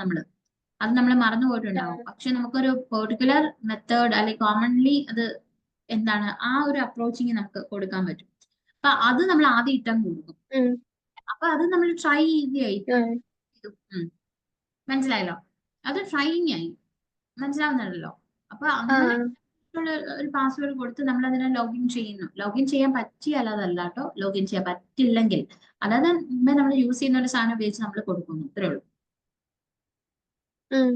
അത് നമ്മൾ മറന്നു പോയിട്ടുണ്ടാവും. പക്ഷെ നമുക്കൊരു പെർട്ടിക്കുലർ മെത്തേഡ് അല്ലെങ്കിൽ കോമൺലി അത് എന്താണ് ആ ഒരു അപ്രോച്ചിങ് നമുക്ക് കൊടുക്കാൻ പറ്റും. അപ്പൊ അത് നമ്മൾ ആദ്യം ഇട്ടം കൊടുക്കും. ഉം, അപ്പൊ അത് നമ്മൾ ട്രൈ ചെയ്തായി. ആ, മനസ്സിലായല്ലോ? അത് ട്രൈയിങ് ആയി, മനസ്സിലാവുന്നുണ്ടല്ലോ. അപ്പൊ ആ, അങ്ങനെ ഉള്ള ഒരു പാസ്വേഡ് കൊടുത്ത് നമ്മൾ അതിനെ ലോഗിൻ ചെയ്യുന്നു. ലോഗിൻ ചെയ്യാൻ പറ്റിയാൽ അതല്ല കേട്ടോ, ലോഗിൻ ചെയ്യാൻ പറ്റില്ലെങ്കിൽ, അതായത് മുമ്പേ നമ്മൾ യൂസ് ചെയ്യുന്ന ഒരു സാധനം ഉപയോഗിച്ച് നമ്മൾ കൊടുക്കുന്നു, ഇത്രേ ഉള്ളൂ. ഉം,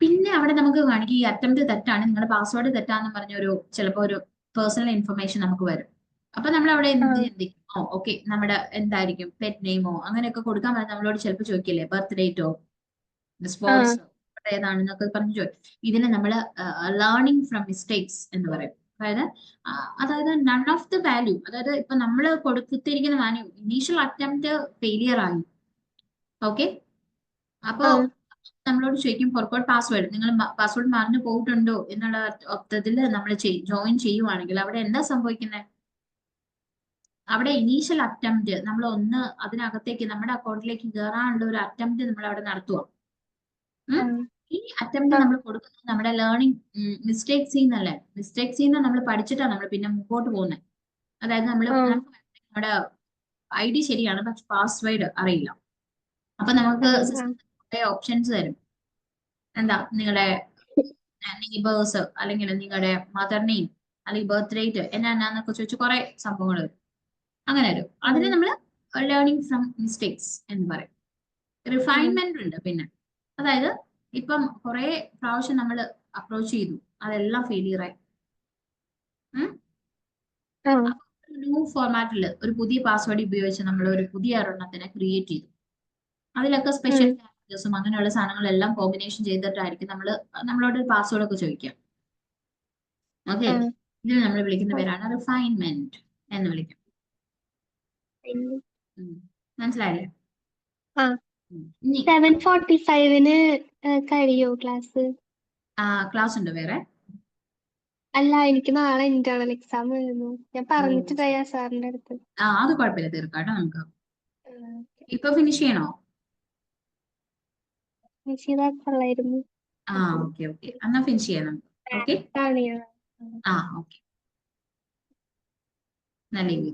പിന്നെ അവിടെ നമുക്ക് കാണിക്കും ഈ അറ്റംപ്റ്റ് തെറ്റാണ്, നിങ്ങളുടെ പാസ്വേഡ് തെറ്റാന്ന് പറഞ്ഞ ചിലപ്പോൾ ഒരു പേഴ്സണൽ ഇൻഫർമേഷൻ നമുക്ക് വരും. അപ്പൊ നമ്മൾ അവിടെ ആ, എന്ത് ചിന്തിക്കും, ഓക്കെ നമ്മുടെ എന്തായിരിക്കും പെറ്റ് നെയിമോ അങ്ങനെയൊക്കെ കൊടുക്കാൻ പറ്റും, നമ്മളോട് ചിലപ്പോൾ ചോദിക്കില്ലേ ബർത്ത് ഡേറ്റോ ആ, സ്പോർട്സ് ഏതാണെന്നൊക്കെ പറഞ്ഞു ചോദിക്കും. ഇതിനെ നമ്മൾ ലേണിംഗ് ഫ്രം മിസ്റ്റേക്സ് എന്ന് പറയും. അതായത് അതായത് നൺ ഓഫ് ദ വാല്യൂ, അതായത് ഇപ്പൊ നമ്മൾ കൊടുത്തിരിക്കുന്ന വാല്യൂ ഇനീഷ്യൽ അറ്റംപ്റ്റ് ഫെയിലിയർ ആയി. ഓക്കെ, അപ്പോ ആ, നമ്മളോട് ചോദിക്കും ഫോർഗോട്ട് പാസ്വേഡ്, നിങ്ങൾ പാസ്വേഡ് മറന്നു പോയിട്ടുണ്ടോ എന്നുള്ള അർത്ഥത്തിൽ നമ്മൾ ജോയിൻ ചെയ്യുവാണെങ്കിൽ അവിടെ എന്താ സംഭവിക്കുന്നത്, അവിടെ ഇനീഷ്യൽ അറ്റംപ്റ്റ് നമ്മൾ ഒന്ന് അതിനകത്തേക്ക് നമ്മുടെ അക്കൗണ്ടിലേക്ക് കയറാനുള്ള ഒരു അറ്റംപ്റ്റ് നമ്മൾ അവിടെ നടത്തുക. ആ, ഈ അറ്റംപ്റ്റ് ആ, നമ്മൾ കൊടുക്കുന്നത് നമ്മുടെ ലേണിംഗ് മിസ്റ്റേക്സിൽ നിന്നല്ലേ, മിസ്റ്റേക്സിൽ നിന്ന് നമ്മൾ പഠിച്ചിട്ടാണ് നമ്മൾ പിന്നെ മുമ്പോട്ട് പോകുന്നത്. അതായത് ആ, നമ്മുടെ ID ശരിയാണ് പക്ഷെ പാസ്വേഡ് അറിയില്ല. അപ്പൊ നമുക്ക് ആ, സിസ്റ്റം കുറെ ഓപ്ഷൻസ് തരും. എന്താ നിങ്ങളുടെ നെയ്ബേഴ്സ് അല്ലെങ്കിൽ നിങ്ങളുടെ മദർ നെയിം അല്ലെങ്കിൽ ബർത്ത് ഡേറ്റ് എന്നാന്നൊക്കെ ചോദിച്ചു കുറെ സംഭവങ്ങൾ വരും. അങ്ങനെ വരും. അതിന് നമ്മൾ ലേണിംഗ് ഫ്രം മിസ്റ്റേക്സ് എന്ന് പറയും. റിഫൈൻമെന്റ് ഉണ്ട് പിന്നെ, അതായത് ഇപ്പം കുറെ പ്രാവശ്യം നമ്മൾ അപ്രോച്ച് ചെയ്തു, അതെല്ലാം ഫെയിലിയർ ആയി. ആ, ന്യൂ ഫോർമാറ്റിൽ ഒരു പുതിയ പാസ്വേഡ് ഉപയോഗിച്ച് നമ്മൾ ഒരു പുതിയ ഒരെണ്ണത്തിനെ ക്രിയേറ്റ് ചെയ്തു. അതിലൊക്കെ സ്പെഷ്യൽ ഉം, ക്യാരക്ടേഴ്സും അങ്ങനെയുള്ള സാധനങ്ങളെല്ലാം കോമ്പിനേഷൻ ചെയ്തിട്ടായിരിക്കും നമ്മളോട് പാസ്വേഡ് ഒക്കെ ചോദിക്കാം. ഓക്കെ, ആ, ഇതിന് നമ്മൾ വിളിക്കുന്ന ആ, പേരാണ് റിഫൈൻമെന്റ് എന്ന് വിളിക്കും. പിന്നെ, ഉം. മനസ്സിലായില്ലേ? ആ, ഇനി 7:45 കഴിയോ ക്ലാസ്? ക്ലാസ് ഉണ്ട് വേറെ. അല്ല, എനിക്ക് നാളെ ഇന്റേണൽ എക്സാം വരുന്നു. ഞാൻ ഓ പറഞ്ഞിട്ട് ശരി. പറയാ സാറിന്റെ അടുത്ത്. അത് കുഴപ്പമില്ല, തീർക്കാം കേട്ടോ നമുക്ക്. ആ, ഇപ്പൊ ഫിനിഷ് ചെയ്യണോ? ചെയ്താൽ കൊള്ളായിരുന്നു. ഓക്കെ ഓക്കെ, എന്നാ ഫിനിഷ് ചെയ്യാം നമുക്ക്. ഓക്കെ, കാണിയാ. ഓക്കെ, നല്ല രീതി.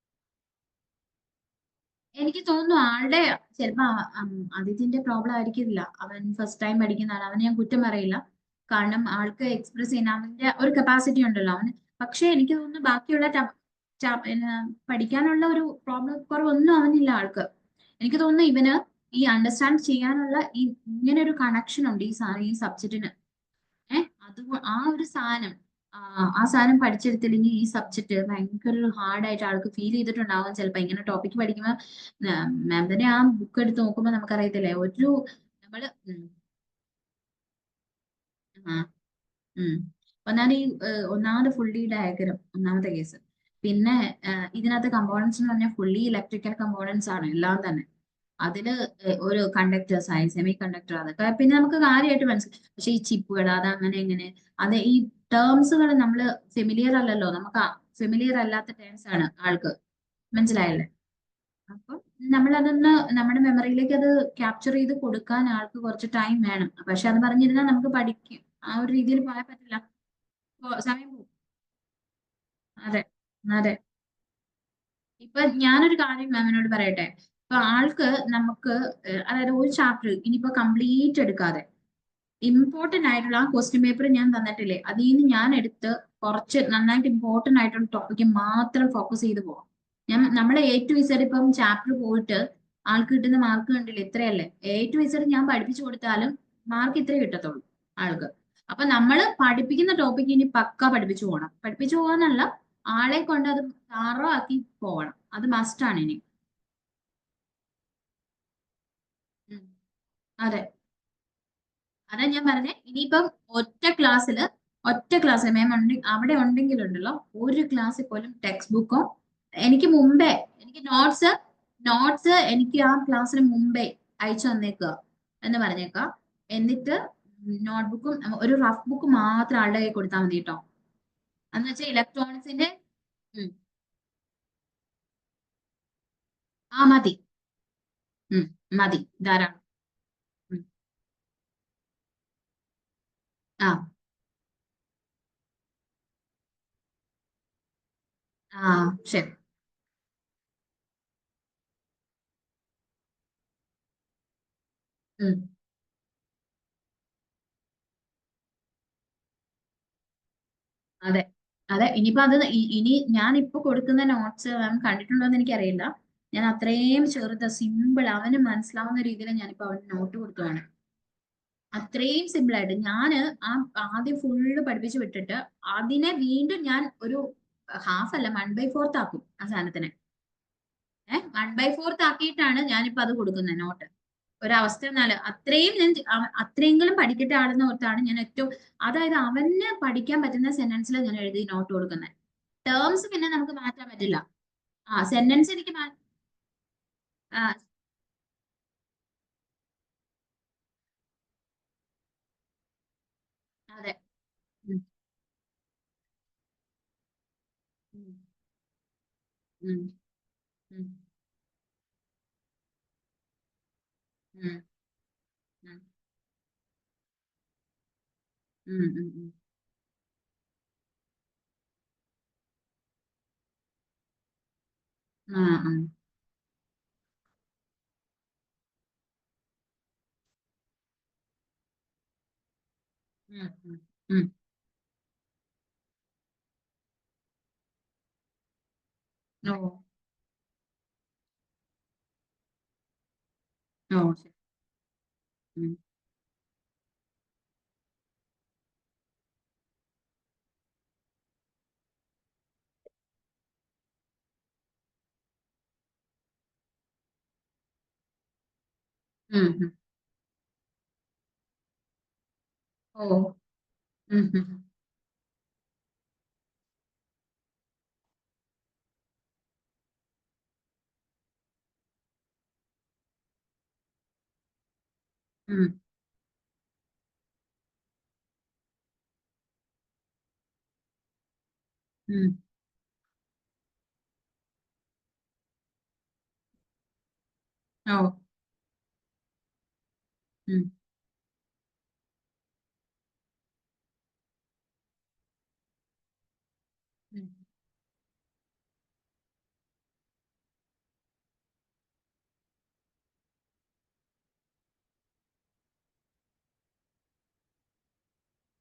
എനിക്ക് തോന്നുന്നു ആളുടെ ചിലപ്പോ ആദിത്യന്റെ പ്രോബ്ലം ആയിരിക്കില്ല. അവൻ ഫസ്റ്റ് ടൈം പഠിക്കുന്നതാണ്, അവന് ഞാൻ കുറ്റം പറയില്ല. കാരണം ആൾക്ക് എക്സ്പ്രസ് ചെയ്യാൻ അവന്റെ ഒരു കപ്പാസിറ്റി ഉണ്ടല്ലോ അവന്. പക്ഷെ എനിക്ക് തോന്നുന്നു ബാക്കിയുള്ള പിന്നെ പഠിക്കാനുള്ള ഒരു പ്രോബ്ലം കുറവൊന്നും അവനില്ല ആൾക്ക്. എനിക്ക് തോന്നുന്നു ഇവന് ഈ അണ്ടർസ്റ്റാൻഡ് ചെയ്യാനുള്ള ഈ ഇങ്ങനെ ഒരു കണക്ഷൻ ഉണ്ട് ഈ സബ്ജക്റ്റിന്. അത് ആ ഒരു സാധനം ആ സാധനം പഠിച്ചെടുത്തില്ലെങ്കിൽ ഈ സബ്ജക്ട് ഭയങ്കര ഒരു ഹാർഡായിട്ട് ആൾക്ക് ഫീൽ ചെയ്തിട്ടുണ്ടാവും ചിലപ്പോ. ഇങ്ങനെ ടോപ്പിക് പഠിക്കുമ്പോൾ മാം തന്നെ ആ ബുക്ക് എടുത്ത് നോക്കുമ്പോൾ നമുക്കറിയത്തില്ലേ ഒരു നമ്മള് ആ ഉം ഒന്നാമത് ഒന്നാമത് ഫുള്ളി ഡയഗ്രം ഒന്നാമത്തെ കേസ്. പിന്നെ ഇതിനകത്ത് കമ്പോണൻസ് എന്ന് പറഞ്ഞാൽ ഫുള്ളി ഇലക്ട്രിക്കൽ കമ്പോണൻസ് ആണ് എല്ലാം തന്നെ. അതില് ഒരു കണ്ടക്ടേഴ്സ് ആയി സെമി കണ്ടക്ടർ അതൊക്കെ പിന്നെ നമുക്ക് കാര്യമായിട്ട് മനസ്സിലായി. പക്ഷെ ഈ ചിപ്പുകൾ അത് അങ്ങനെ എങ്ങനെ അത് ഈ ടേംസുകൾ നമ്മൾ ഫെമിലിയർ അല്ലല്ലോ, നമുക്ക് ഫെമിലിയർ അല്ലാത്ത ടേംസ് ആണ് ആൾക്ക്. മനസ്സിലായല്ലേ? അപ്പൊ നമ്മളതൊന്ന് നമ്മുടെ മെമ്മറിയിലേക്ക് അത് ക്യാപ്ചർ ചെയ്ത് കൊടുക്കാൻ ആൾക്ക് കുറച്ച് ടൈം വേണം. പക്ഷെ അത് പറഞ്ഞിരുന്നാൽ നമുക്ക് പഠിക്കും ആ ഒരു രീതിയിൽ പോയാൽ പറ്റില്ല. സമയം പോകും. അതെ അതെ. ഇപ്പൊ ഞാനൊരു കാര്യം മാമിനോട് പറയട്ടെ. ഇപ്പൊ ആൾക്ക് നമുക്ക് അതായത് ഒരു ചാപ്റ്റർ ഇനിയിപ്പോ കംപ്ലീറ്റ് എടുക്കാതെ ഇമ്പോർട്ടന്റ് ആയിട്ടുള്ള ആ ക്വസ്റ്റ്യൻ പേപ്പർ ഞാൻ തന്നിട്ടില്ലേ, അതിൽ നിന്ന് ഞാൻ എടുത്ത് കുറച്ച് നന്നായിട്ട് ഇമ്പോർട്ടന്റ് ആയിട്ടുള്ള ടോപ്പിക്ക് മാത്രം ഫോക്കസ് ചെയ്ത് പോകാം. നമ്മളെ എ ടു ഇസഡ് ഇപ്പം ചാപ്റ്റർ പോയിട്ട് ആൾക്ക് കിട്ടുന്ന മാർക്ക് കണ്ടില്ലേ, ഇത്രയല്ലേ. എ ടു ഇസഡ് ഞാൻ പഠിപ്പിച്ചു കൊടുത്താലും മാർക്ക് ഇത്രേ കിട്ടത്തുള്ളൂ ആൾക്ക്. അപ്പൊ നമ്മള് പഠിപ്പിക്കുന്ന ടോപ്പിക്ക് ഇനി പക്ക പഠിപ്പിച്ചു പോകണം. പഠിപ്പിച്ചു പോകാന്നല്ല, ആളെ കൊണ്ട് അത് താറോ ആക്കി പോകണം. അത് മസ്റ്റ് ആണ് ഇനി. ഉം. അതെ. അതാ ഞാൻ പറഞ്ഞേ, ഇനിയിപ്പം ഒറ്റ ക്ലാസ്സിൽ മാം അവിടെ ഉണ്ടെങ്കിലുണ്ടല്ലോ, ഒരു ക്ലാസ്സിൽ പോലും ടെക്സ്റ്റ് ബുക്കോ എനിക്ക് മുമ്പേ എനിക്ക് നോട്ട്സ് എനിക്ക് ആ ക്ലാസ്സിന് മുമ്പേ അയച്ചു തന്നേക്കുക എന്ന് പറഞ്ഞേക്കുക. എന്നിട്ട് നോട്ട്ബുക്കും ഒരു റഫ് ബുക്ക് മാത്രം ആളുടെ കൈ കൊടുത്താൽ മതി കേട്ടോ. എന്ന് വെച്ചാൽ ഇലക്ട്രോണിക്സിന്റെ ആ മതി. ഉം, മതി ധാരാളം. ഉം, ആ ആ ശരി. ഉം. അതെ അതെ. ഇനിയിപ്പോ അത് ഇനി ഞാൻ ഇപ്പൊ കൊടുക്കുന്ന നോട്ട്സ് അവൻ കണ്ടിട്ടുണ്ടോ എന്ന് എനിക്കറിയില്ല. ഞാൻ അത്രയും ചെറുത് സിമ്പിൾ അവന് മനസ്സിലാവുന്ന രീതിയിൽ ഞാനിപ്പോ അവന് നോട്ട് കൊടുത്തതാണ്. അത്രയും സിമ്പിൾ ആയിട്ട് ഞാന് ആ ആദ്യം ഫുള്ള് പഠിപ്പിച്ചു വിട്ടിട്ട് അതിനെ വീണ്ടും ഞാൻ ഒരു ഹാഫ് അല്ല 1/4 ആക്കും ആ സാധനത്തിനെ. 1/4 ആക്കിയിട്ടാണ് ഞാനിപ്പോ അത് കൊടുക്കുന്നത് നോട്ട്. ഒരവസ്ഥ എന്നാല് അത്രയും ഞാൻ അത്രയെങ്കിലും പഠിക്കട്ടെ ആളെന്ന് ഓർത്താണ് ഞാൻ ഏറ്റവും, അതായത് അവന് പഠിക്കാൻ പറ്റുന്ന സെന്റൻസിൽ ഞാൻ എഴുതി നോട്ട് കൊടുക്കുന്നത്. ടേംസ് പിന്നെ നമുക്ക് മാറ്റാൻ പറ്റില്ല. ആ സെന്റൻസ് എനിക്ക് ആ, അതെ. ഉം, ഉം, ഉം, ഉം, ഉം, ഉം, ഉം, ഉം, ഉം. ആ, ആ. ഉം, ഉം, ഉം. ഓ ഓ ശരി. ഉം, ഉം, ഉം. ഓ ഉം, ഉം, ഉം, ഉം. ഓ ഉം, ഉം.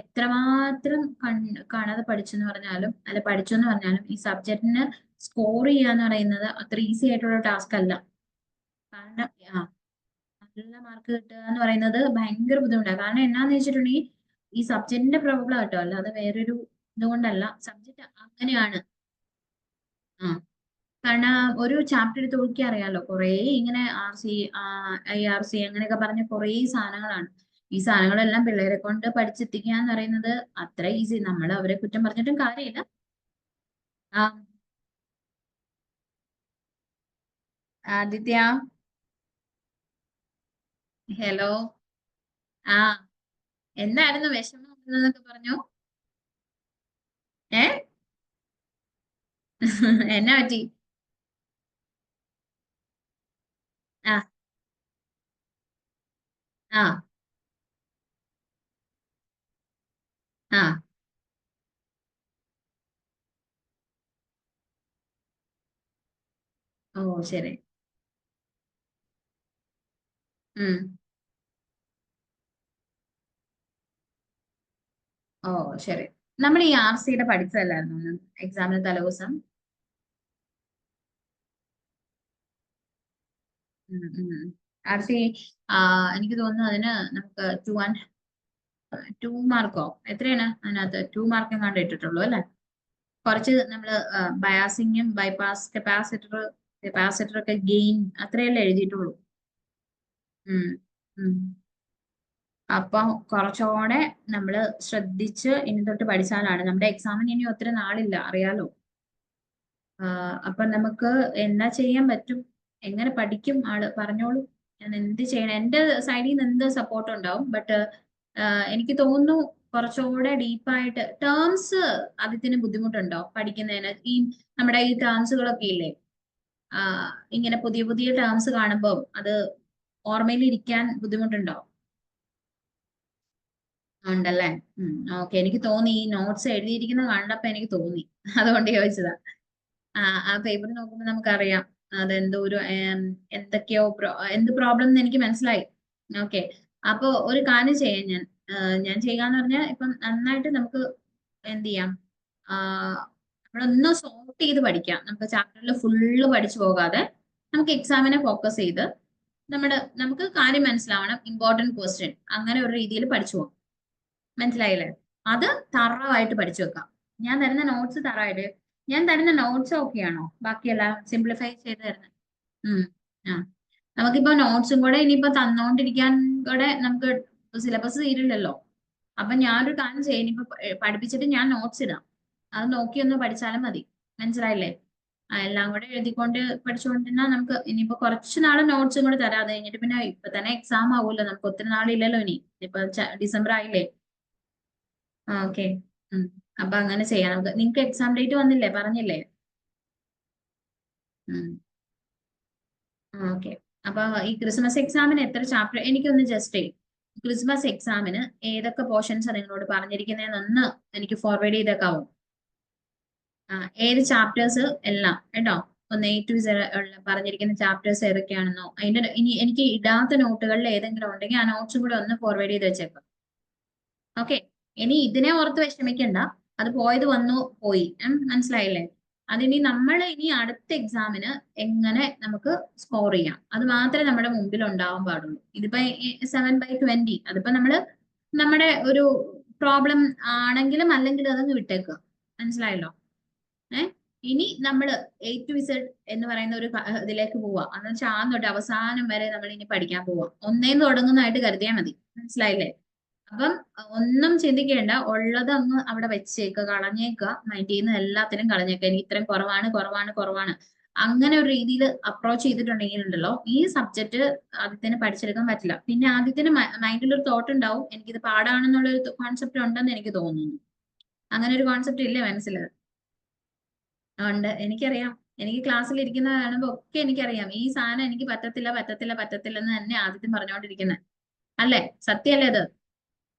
എത്രമാത്രം കാണാതെ പഠിച്ചെന്ന് പറഞ്ഞാലും അല്ല പഠിച്ചു എന്ന് പറഞ്ഞാലും ഈ സബ്ജക്റ്റിന് സ്കോർ ചെയ്യാന്ന് പറയുന്നത് അത്ര ഈസി ആയിട്ടുള്ള ടാസ്ക് അല്ല. കാരണം നല്ല മാർക്ക് കിട്ടുക എന്ന് പറയുന്നത് ഭയങ്കര ബുദ്ധിമുട്ടാണ്. കാരണം എന്നാന്ന് വെച്ചിട്ടുണ്ടെങ്കിൽ ഈ സബ്ജക്റ്റിന്റെ പ്രോബ്ലം കേട്ടോ, അല്ലാതെ വേറൊരു ഇതുകൊണ്ടല്ല, സബ്ജക്റ്റ് അങ്ങനെയാണ്. കാരണം ഒരു ചാപ്റ്റർ എടുത്ത് നോക്കിയാൽ അറിയാലോ, കുറേ ഇങ്ങനെ RC IRC അങ്ങനെയൊക്കെ പറഞ്ഞ കുറേ സാധനങ്ങളാണ്. ഈ സാധനങ്ങളെല്ലാം പിള്ളേരെ കൊണ്ട് പഠിച്ചെത്തിക്കുക എന്ന് പറയുന്നത് അത്ര ഈസി, നമ്മൾ അവരെ കുറ്റം പറഞ്ഞിട്ടും കാര്യമില്ല. ആദിത്യ, ഹലോ. ആ എന്തായിരുന്നു വിഷമം എന്നൊക്കെ പറഞ്ഞു? ഏ എന്നാ പറ്റി? ആ ആ ആ ഓ ശരി. ഉം ഓ ശരി. നമ്മൾ ഈ RCയുടെ പഠിച്ചതല്ലായിരുന്നു എക്സാമിന് തലേദിവസം? RC എനിക്ക് തോന്നുന്നു അതിന് നമുക്ക് 2 മാർക്കോ എത്രയാണ് അതിനകത്ത് 2 മാർക്കും കണ്ട് ഇട്ടിട്ടുള്ളൂ അല്ലെ? കുറച്ച് നമ്മള് ബയാസിങ്ങും ബൈപാസ് കപ്പാസിറ്റർ ഒക്കെ ഗെയിൻ അത്രയല്ലേ എഴുതിയിട്ടുള്ളൂ. ഉം ഉം അപ്പൊ കുറച്ചുകൂടെ നമ്മള് ശ്രദ്ധിച്ച് ഇനി തൊട്ട് പഠിച്ചാലാണ്, നമ്മുടെ എക്സാമിന് ഇനി ഒത്തിരി നാളില്ല അറിയാലോ. അപ്പൊ നമുക്ക് എന്താ ചെയ്യാൻ പറ്റും, എങ്ങനെ പഠിക്കും ആള് പറഞ്ഞോളൂ. ഞാൻ എന്ത് ചെയ്യണം, എന്റെ സൈഡിൽ നിന്ന് എന്ത് സപ്പോർട്ട് ഉണ്ടാവും. ബട്ട് എനിക്ക് തോന്നുന്നു കുറച്ചുകൂടെ ഡീപ്പായിട്ട് ടേംസ് അതിന് ബുദ്ധിമുട്ടുണ്ടോ പഠിക്കുന്നതിന്? ഈ നമ്മുടെ ഈ ടേംസുകളൊക്കെ ഇല്ലേ, ഇങ്ങനെ പുതിയ പുതിയ ടേംസ് കാണുമ്പോൾ അത് ഓർമ്മയിൽ ഇരിക്കാൻ ബുദ്ധിമുട്ടുണ്ടോ? ഉണ്ടല്ലേ. ഓക്കെ. എനിക്ക് തോന്നി ഈ നോട്ട്സ് എഴുതിയിരിക്കുന്ന കണ്ടപ്പോ എനിക്ക് തോന്നി, അതുകൊണ്ട് ചോദിച്ചതാ. ആ പേപ്പർ നോക്കുമ്പോൾ നമുക്കറിയാം അതെന്തോ ഒരു എന്തൊക്കെയോ എന്ത് പ്രോബ്ലം എന്ന് എനിക്ക് മനസ്സിലായി. ഓക്കെ. അപ്പൊ ഒരു കാര്യം ചെയ്യാം, ഞാൻ ചെയ്യാന്ന് പറഞ്ഞാൽ ഇപ്പം നന്നായിട്ട് നമുക്ക് എന്ത് ചെയ്യാം, നമ്മളൊന്ന് സോർട്ട് ചെയ്ത് പഠിക്കാം. നമുക്ക് ചാപ്റ്ററിൽ ഫുള്ള് പഠിച്ചു പോകാതെ നമുക്ക് എക്സാമിനെ ഫോക്കസ് ചെയ്ത് നമുക്ക് കാര്യം മനസ്സിലാവണം, ഇമ്പോർട്ടന്റ് ക്വസ്റ്റ്യൻ, അങ്ങനെ ഒരു രീതിയിൽ പഠിച്ചു പോകാം. മനസ്സിലായില്ലേ? അത് തറവായിട്ട് പഠിച്ചു വെക്കാം. ഞാൻ തരുന്ന നോട്ട്സ് ഓക്കെയാണോ? ബാക്കിയെല്ലാം സിംപ്ലിഫൈ ചെയ്ത് തരുന്നത്. ആ നമുക്കിപ്പോ നോട്ട്സും കൂടെ ഇനിയിപ്പോ തന്നോണ്ടിരിക്കാൻ കൂടെ നമുക്ക് സിലബസ് തീരില്ലല്ലോ. അപ്പൊ ഞാനൊരു കാര്യം ചെയ്യാം, ഇനിയിപ്പോ പഠിപ്പിച്ചിട്ട് ഞാൻ നോട്ട്സ് ഇടാം, അത് നോക്കി ഒന്ന് പഠിച്ചാലും മതി. മനസ്സിലായില്ലേ? എല്ലാം കൂടെ എഴുതിക്കൊണ്ട് പഠിച്ചുകൊണ്ടിരുന്നാ നമുക്ക് ഇനിയിപ്പോ കുറച്ച് നാള് നോട്ട്സും കൂടെ തരാം. അത് കഴിഞ്ഞിട്ട് പിന്നെ ഇപ്പൊ തന്നെ എക്സാം ആവുമല്ലോ, നമുക്ക് ഒത്തിരി നാളില്ലല്ലോ ഇനി. ഇപ്പൊ ഡിസംബർ ആയില്ലേ? ഓക്കെ. അപ്പൊ അങ്ങനെ ചെയ്യാം നമുക്ക്. നിങ്ങക്ക് എക്സാം ഡേറ്റ് വന്നില്ലേ, പറഞ്ഞില്ലേ? ഓക്കെ. അപ്പൊ ഈ ക്രിസ്മസ് എക്സാമിന് എത്ര ചാപ്റ്റർ, എനിക്കൊന്ന് ജസ്റ്റ് ക്രിസ്മസ് എക്സാമിന് ഏതൊക്കെ പോർഷൻസ് നിങ്ങളോട് പറഞ്ഞിരിക്കുന്നതെന്നൊന്ന് എനിക്ക് ഫോർവേഡ് ചെയ്തേക്കാവോ? ഏത് ചാപ്റ്റേഴ്സ് എല്ലാം കേട്ടോ, ഒന്ന് A to Z പറഞ്ഞിരിക്കുന്ന ചാപ്റ്റേഴ്സ് ഏതൊക്കെയാണെന്നോ, അതിന്റെ ഇനി എനിക്ക് ഇടാത്ത നോട്ടുകളിൽ ഏതെങ്കിലും ഉണ്ടെങ്കിൽ ആ നോട്ട്സും കൂടെ ഒന്ന് ഫോർവേഡ് ചെയ്ത് വെച്ചേക്കാം. ഓക്കെ. ഇനി ഇതിനെ ഓർത്ത് വിഷമിക്കണ്ട, അത് പോയത് വന്നു പോയി. മനസ്സിലായില്ലേ? അതിനി നമ്മൾ ഇനി അടുത്ത എക്സാമിന് എങ്ങനെ നമുക്ക് സ്കോർ ചെയ്യാം, അത് മാത്രമേ നമ്മുടെ മുമ്പിൽ ഉണ്ടാവാൻ പാടുള്ളൂ. ഇതിപ്പോ 7/20 അതിപ്പോ നമ്മുടെ ഒരു പ്രോബ്ലം ആണെങ്കിലും അല്ലെങ്കിലും അതങ്ങ് വിട്ടേക്കുക. മനസ്സിലായല്ലോ? ഇനി നമ്മൾ A to Z എന്ന് പറയുന്ന ഒരു ഇതിലേക്ക് പോവാ, എന്ന് വെച്ചാൽ ആ തൊട്ട് അവസാനം വരെ നമ്മൾ ഇനി പഠിക്കാൻ പോവാം. ഒന്നേന്ന് തുടങ്ങുന്നതായിട്ട് കരുതിയാൽ മതി. മനസ്സിലായില്ലേ? അപ്പം ഒന്നും ചിന്തിക്കേണ്ട, ഉള്ളത് അങ്ങ് അവിടെ വെച്ചേക്കുക, കളഞ്ഞേക്കുക, മൈൻഡ് ചെയ്യുന്ന എല്ലാത്തിനും കളഞ്ഞേക്കുക. എനിക്ക് ഇത്രയും കുറവാണ് കുറവാണ് കുറവാണ് അങ്ങനെ ഒരു രീതിയിൽ അപ്രോച്ച് ചെയ്തിട്ടുണ്ടെങ്കിൽ ഉണ്ടല്ലോ, ഈ സബ്ജക്ട് ആദ്യത്തിന് പഠിച്ചെടുക്കാൻ പറ്റില്ല. പിന്നെ ആദ്യത്തിന് മൈൻഡിൽ ഒരു തോട്ട് ഉണ്ടാവും, എനിക്കിത് പാടാണെന്നുള്ള ഒരു കോൺസെപ്റ്റ് ഉണ്ടെന്ന് എനിക്ക് തോന്നുന്നു. അങ്ങനെ ഒരു കോൺസെപ്റ്റ് ഇല്ലേ മനസ്സിൽ? ഉണ്ട്, എനിക്കറിയാം. എനിക്ക് ക്ലാസ്സിൽ ഇരിക്കുന്ന കാണുമ്പോ ഒക്കെ എനിക്കറിയാം ഈ സാധനം എനിക്ക് പറ്റത്തില്ല പറ്റത്തില്ല പറ്റത്തില്ല എന്ന് തന്നെ ആദ്യം പറഞ്ഞുകൊണ്ടിരിക്കുന്നത്. അല്ലേ? സത്യമല്ലേ അത്?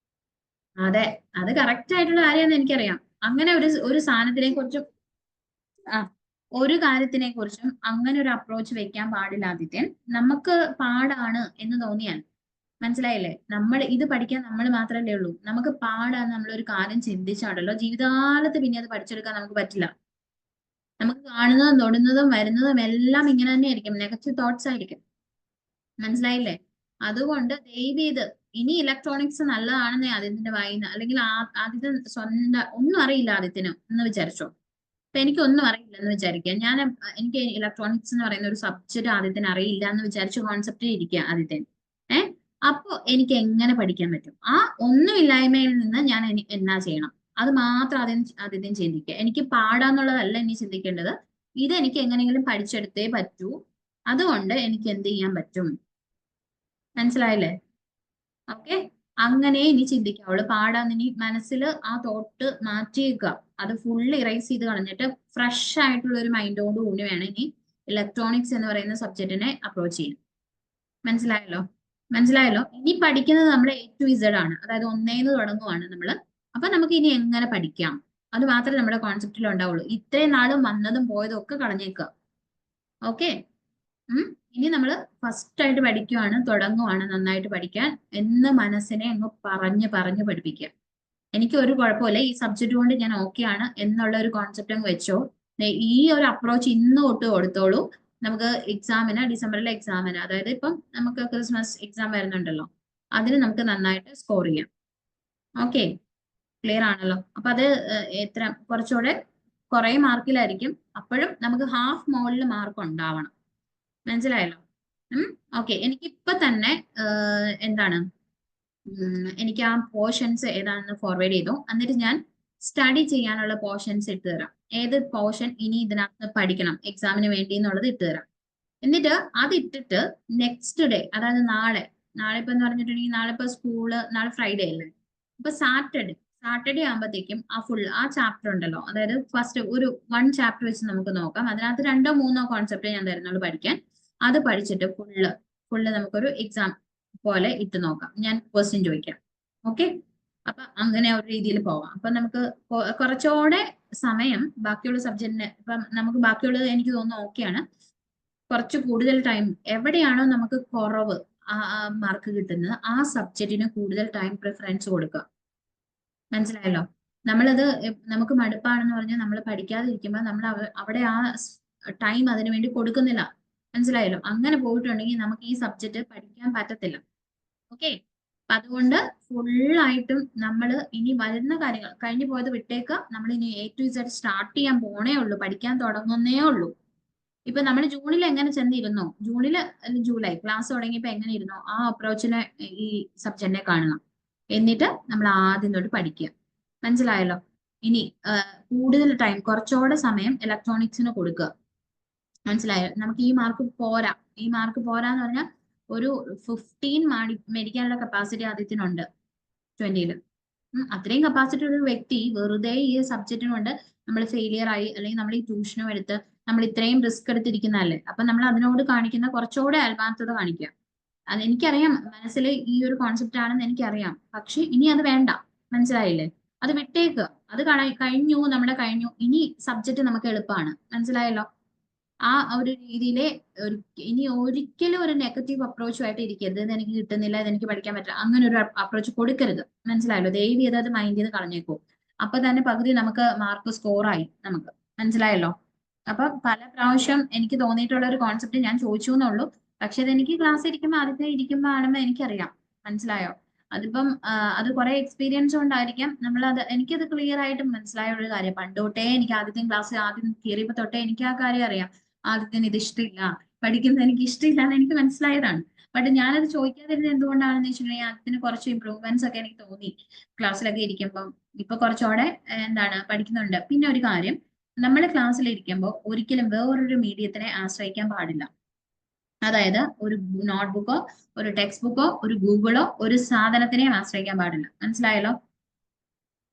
അതെ, അത് കറക്റ്റ് ആയിട്ടുള്ള കാര്യമെന്ന് എനിക്കറിയാം. അങ്ങനെ ഒരു സാധനത്തിനെ കുറിച്ചും ഒരു കാര്യത്തിനെ കുറിച്ചും അങ്ങനെ ഒരു അപ്രോച്ച് വെക്കാൻ പാടില്ല ആദിത്യൻ. നമുക്ക് പാടാണ് എന്ന് തോന്നിയാൽ മനസ്സിലായില്ലേ? നമ്മൾ ഇത് പഠിക്കാൻ നമ്മൾ മാത്രമല്ലേ ഉള്ളൂ. നമുക്ക് പാടാന്ന് നമ്മളൊരു കാര്യം ചിന്തിച്ചാണല്ലോ ജീവിതകാലത്ത് പിന്നെ അത് പഠിച്ചെടുക്കാൻ നമുക്ക് പറ്റില്ല. നമുക്ക് കാണുന്നതും തൊടുന്നതും വരുന്നതും എല്ലാം ഇങ്ങനെ തന്നെ ആയിരിക്കും, നെഗറ്റീവ് തോട്ട്സ് ആയിരിക്കും. മനസ്സിലായില്ലേ? അതുകൊണ്ട് ദയവ് ചെയ്ത് ഇനി ഇലക്ട്രോണിക്സ് നല്ലതാണെന്നേ ആദ്യത്തിന്റെ വായിന്ന്, അല്ലെങ്കിൽ ആദ്യത്തെ സ്വന്തം ഒന്നും അറിയില്ല ആദ്യത്തിന് എന്ന് വിചാരിച്ചോ. അപ്പൊ എനിക്കൊന്നും അറിയില്ല എന്ന് വിചാരിക്കുക, എനിക്ക് ഇലക്ട്രോണിക്സ് എന്ന് പറയുന്ന ഒരു സബ്ജക്ട് ആദ്യത്തിന് അറിയില്ല എന്ന് വിചാരിച്ചു കോൺസെപ്റ്റിൽ ഇരിക്കുക ആദ്യത്തിന്. അപ്പൊ എനിക്ക് എങ്ങനെ പഠിക്കാൻ പറ്റും? ആ ഒന്നുമില്ലായ്മയിൽ നിന്ന് ഞാൻ എന്നാ ചെയ്യണം, അത് മാത്രം ആദ്യം ചിന്തിക്കുക. എനിക്ക് പാടാന്നുള്ളതല്ല ഇനി ചിന്തിക്കേണ്ടത്, ഇതെനിക്ക് എങ്ങനെയെങ്കിലും പഠിച്ചെടുത്തേ പറ്റൂ, അതുകൊണ്ട് എനിക്ക് എന്ത് ചെയ്യാൻ പറ്റും. മനസ്സിലായില്ലേ? ഓക്കെ, അങ്ങനെ ഇനി ചിന്തിക്കാവുള്ളൂ. പാടാന്ന് ഇനി മനസ്സിൽ ആ തോട്ട് മാറ്റിയേക്കുക, അത് ഫുള്ള് ഇറേസ് ചെയ്ത് കളഞ്ഞിട്ട് ഫ്രഷ് ആയിട്ടുള്ള ഒരു മൈൻഡോട് കൂടി വേണം ഇനി ഇലക്ട്രോണിക്സ് എന്ന് പറയുന്ന സബ്ജക്റ്റിനെ അപ്രോച്ച് ചെയ്യാൻ. മനസ്സിലായല്ലോ? മനസ്സിലായല്ലോ? ഇനി പഠിക്കുന്നത് നമ്മൾ A to Z ആണ്, അതായത് ഒന്നേന്ന് തുടങ്ങുവാണ് നമ്മള്. അപ്പൊ നമുക്ക് ഇനി എങ്ങനെ പഠിക്കാം, അത് മാത്രമേ നമ്മുടെ കോൺസെപ്റ്റിൽ ഉണ്ടാവുള്ളൂ. ഇത്രയും നാളും വന്നതും പോയതും ഒക്കെ കളഞ്ഞേക്കുക. ഓക്കെ, ഇനി നമ്മൾ ഫസ്റ്റ് ആയിട്ട് പഠിക്കുവാണ്, തുടങ്ങുവാണ് നന്നായിട്ട് പഠിക്കാൻ എന്ന് മനസ്സിനെ അങ്ങ് പറഞ്ഞ് പഠിപ്പിക്കുക. എനിക്ക് ഒരു കുഴപ്പമില്ല, ഈ സബ്ജക്ട് കൊണ്ട് ഞാൻ ഓക്കെ ആണ് എന്നുള്ള ഒരു കോൺസെപ്റ്റ് അങ്ങ് വെച്ചോ. ഈ ഒരു അപ്രോച്ച് ഇന്ന് തൊട്ട് കൊടുത്തോളൂ. നമുക്ക് എക്സാമിന്, ഡിസംബറിലെ എക്സാമിന്, അതായത് ഇപ്പം നമുക്ക് ക്രിസ്മസ് എക്സാം വരുന്നുണ്ടല്ലോ, അതിന് നമുക്ക് നന്നായിട്ട് സ്കോർ ചെയ്യാം. ഓക്കെ, ക്ലിയർ ആണല്ലോ? അപ്പൊ അത് കുറച്ചുകൂടെ കുറെ മാർക്കിലായിരിക്കും, അപ്പോഴും നമുക്ക് ഹാഫ് മോളിൽ മാർക്ക് ഉണ്ടാവണം. മനസ്സിലായല്ലോ? ഓക്കെ, എനിക്കിപ്പൊ തന്നെ എന്താണ്, എനിക്ക് ആ പോർഷൻസ് ഏതാണെന്ന് ഫോർവേഡ് ചെയ്തു, എന്നിട്ട് ഞാൻ സ്റ്റഡി ചെയ്യാനുള്ള പോർഷൻസ് ഇട്ട് തരാം. ഏത് പോർഷൻ ഇനി ഇതിനകത്ത് പഠിക്കണം എക്സാമിന് വേണ്ടി എന്നുള്ളത് ഇട്ട് തരാം. എന്നിട്ട് അതിട്ടിട്ട് നെക്സ്റ്റ് ഡേ, അതായത് നാളെ ഇപ്പൊ എന്ന് പറഞ്ഞിട്ടുണ്ടെങ്കിൽ നാളെ ഇപ്പൊ നാളെ ഫ്രൈഡേ അല്ലേ, അപ്പൊ സാറ്റർഡേ ആകുമ്പോഴത്തേക്കും ആ ചാപ്റ്റർ ഉണ്ടല്ലോ, അതായത് ഫസ്റ്റ് ഒരു 1 ചാപ്റ്റർ വെച്ച് നമുക്ക് നോക്കാം. അതിനകത്ത് 2 or 3 കോൺസെപ്റ്റ് ഞാൻ തരുന്നുള്ളൂ പഠിക്കാൻ. അത് പഠിച്ചിട്ട് ഫുള്ള് നമുക്കൊരു എക്സാം പോലെ ഇട്ട് നോക്കാം. ഞാൻ ക്വസ്റ്റ്യൻ ചോദിക്കാം. ഓക്കെ, അപ്പൊ അങ്ങനെ ഒരു രീതിയിൽ പോവാം. അപ്പൊ നമുക്ക് കുറച്ചുകൂടെ സമയം ബാക്കിയുള്ള സബ്ജക്റ്റിന്, ഇപ്പൊ നമുക്ക് ബാക്കിയുള്ളത് എനിക്ക് തോന്നുന്നു ഓക്കെയാണ്. കുറച്ച് കൂടുതൽ ടൈം എവിടെയാണോ നമുക്ക് കുറവ് മാർക്ക് കിട്ടുന്നത്, ആ സബ്ജക്റ്റിന് കൂടുതൽ ടൈം പ്രിഫറൻസ് കൊടുക്കുക. മനസ്സിലായല്ലോ? നമുക്ക് മടുപ്പാണെന്ന് പറഞ്ഞാൽ നമ്മൾ പഠിക്കാതിരിക്കുമ്പോൾ നമ്മൾ അവിടെ ആ ടൈം അതിനു വേണ്ടി കൊടുക്കുന്നില്ല. മനസ്സിലായല്ലോ? അങ്ങനെ പോയിട്ടുണ്ടെങ്കിൽ നമുക്ക് ഈ സബ്ജക്റ്റ് പഠിക്കാൻ പറ്റത്തില്ല. ഓക്കെ, അപ്പൊ അതുകൊണ്ട് ഫുള്ളായിട്ടും നമ്മൾ ഇനി വരുന്ന കാര്യങ്ങൾ കഴിഞ്ഞു പോയത് വിട്ടേക്ക്, നമ്മൾ ഇനി A to Z സ്റ്റാർട്ട് ചെയ്യാൻ പോണേ ഉള്ളൂ, പഠിക്കാൻ തുടങ്ങുന്നേ ഉള്ളൂ. ഇപ്പൊ നമ്മൾ ജൂണിൽ എങ്ങനെ ചെന്നിരുന്നോ, ജൂലൈ ക്ലാസ് തുടങ്ങിയപ്പോ എങ്ങനെ ഇരുന്നോ, ആ അപ്രോച്ചിനെ ഈ സബ്ജക്റ്റിനെ കാണുക. എന്നിട്ട് നമ്മൾ ആദ്യം തൊട്ട് പഠിക്കുക. മനസ്സിലായല്ലോ? ഇനി കൂടുതൽ ടൈം, കുറച്ചുകൂടെ സമയം ഇലക്ട്രോണിക്സിന് കൊടുക്കുക. മനസ്സിലായോ? നമുക്ക് ഈ മാർക്ക് പോരാന്ന് പറഞ്ഞാൽ ഒരു 15 മേടിക്കാനുള്ള കപ്പാസിറ്റി ആദ്യത്തിനുണ്ട് 20-ൽ. അത്രയും കപ്പാസിറ്റി ഒരു വ്യക്തി വെറുതെ ഈ സബ്ജക്റ്റിന് കൊണ്ട് നമ്മൾ ഫെയിലിയർ ആയി, അല്ലെങ്കിൽ നമ്മൾ ഈ ട്യൂഷനും എടുത്ത് നമ്മൾ ഇത്രയും റിസ്ക് എടുത്തിരിക്കുന്നതല്ലേ, അപ്പൊ നമ്മൾ അതിനോട് കാണിക്കുന്ന കുറച്ചുകൂടെ ആത്മാർത്ഥത കാണിക്കുക. എനിക്കറിയാം മനസ്സിൽ ഈ ഒരു കോൺസെപ്റ്റ് ആണെന്ന് എനിക്കറിയാം, പക്ഷെ ഇനി അത് വേണ്ട. മനസ്സിലായില്ലേ? അത് വിട്ടേക്ക്, അത് കഴിഞ്ഞു. ഇനി സബ്ജക്റ്റ് നമുക്ക് എളുപ്പമാണ്. മനസ്സിലായല്ലോ? ആ ഒരു രീതിയിലെ ഇനി ഒരിക്കലും ഒരു നെഗറ്റീവ് അപ്രോച്ചുമായിട്ട് ഇരിക്കരുത്. ഇത് എനിക്ക് കിട്ടുന്നില്ല, ഇതെനിക്ക് പഠിക്കാൻ പറ്റില്ല, അങ്ങനെ ഒരു അപ്രോച്ച് കൊടുക്കരുത്. മനസ്സിലായല്ലോ? ദയവ് ചെയ്ത് അത് മൈൻഡ് ചെയ്ത് കളഞ്ഞേക്കോ. അപ്പൊ തന്നെ പകുതി നമുക്ക് മാർക്ക് സ്കോറായി നമുക്ക്. മനസ്സിലായല്ലോ? അപ്പൊ പല പ്രാവശ്യം എനിക്ക് തോന്നിയിട്ടുള്ള ഒരു കോൺസെപ്റ്റ് ഞാൻ ചോദിച്ചു എന്നുള്ളൂ, പക്ഷെ അതെനിക്ക് ക്ലാസ് ഇരിക്കുമ്പോ ആണെന്ന് എനിക്കറിയാം. മനസ്സിലായോ? അതിപ്പം അത് കുറെ എക്സ്പീരിയൻസ് കൊണ്ടായിരിക്കാം. എനിക്കത് ക്ലിയർ ആയിട്ട് മനസ്സിലായ ഒരു കാര്യം. പണ്ട് തൊട്ടേ എനിക്ക് ആദ്യം കയറിയപ്പോ തൊട്ടേ എനിക്ക് ആ കാര്യം അറിയാം. ആദ്യത്തിന് ഇത് ഇഷ്ടമില്ല, പഠിക്കുന്നത് എനിക്ക് ഇഷ്ടമില്ല എന്ന് എനിക്ക് മനസ്സിലായതാണ്. ബട്ട് ഞാനത് ചോദിക്കാതിരുന്നത് എന്തുകൊണ്ടാണെന്ന് വെച്ചിട്ടുണ്ടെങ്കിൽ ആദ്യത്തിന് കുറച്ച് ഇമ്പ്രൂവ്മെന്റ്സ് ഒക്കെ എനിക്ക് തോന്നി ക്ലാസ്സിലൊക്കെ ഇരിക്കുമ്പോൾ. ഇപ്പൊ കുറച്ചുകൂടെ പഠിക്കുന്നുണ്ട്. പിന്നെ ഒരു കാര്യം, നമ്മൾ ക്ലാസ്സിൽ ഇരിക്കുമ്പോൾ ഒരിക്കലും വേറൊരു മീഡിയത്തിനെ ആശ്രയിക്കാൻ പാടില്ല. അതായത് ഒരു നോട്ട്ബുക്കോ ഒരു ടെക്സ്റ്റ് ബുക്കോ ഒരു ഗൂഗിളോ ഒരു സാധനത്തിനെയും ആശ്രയിക്കാൻ പാടില്ല. മനസ്സിലായല്ലോ?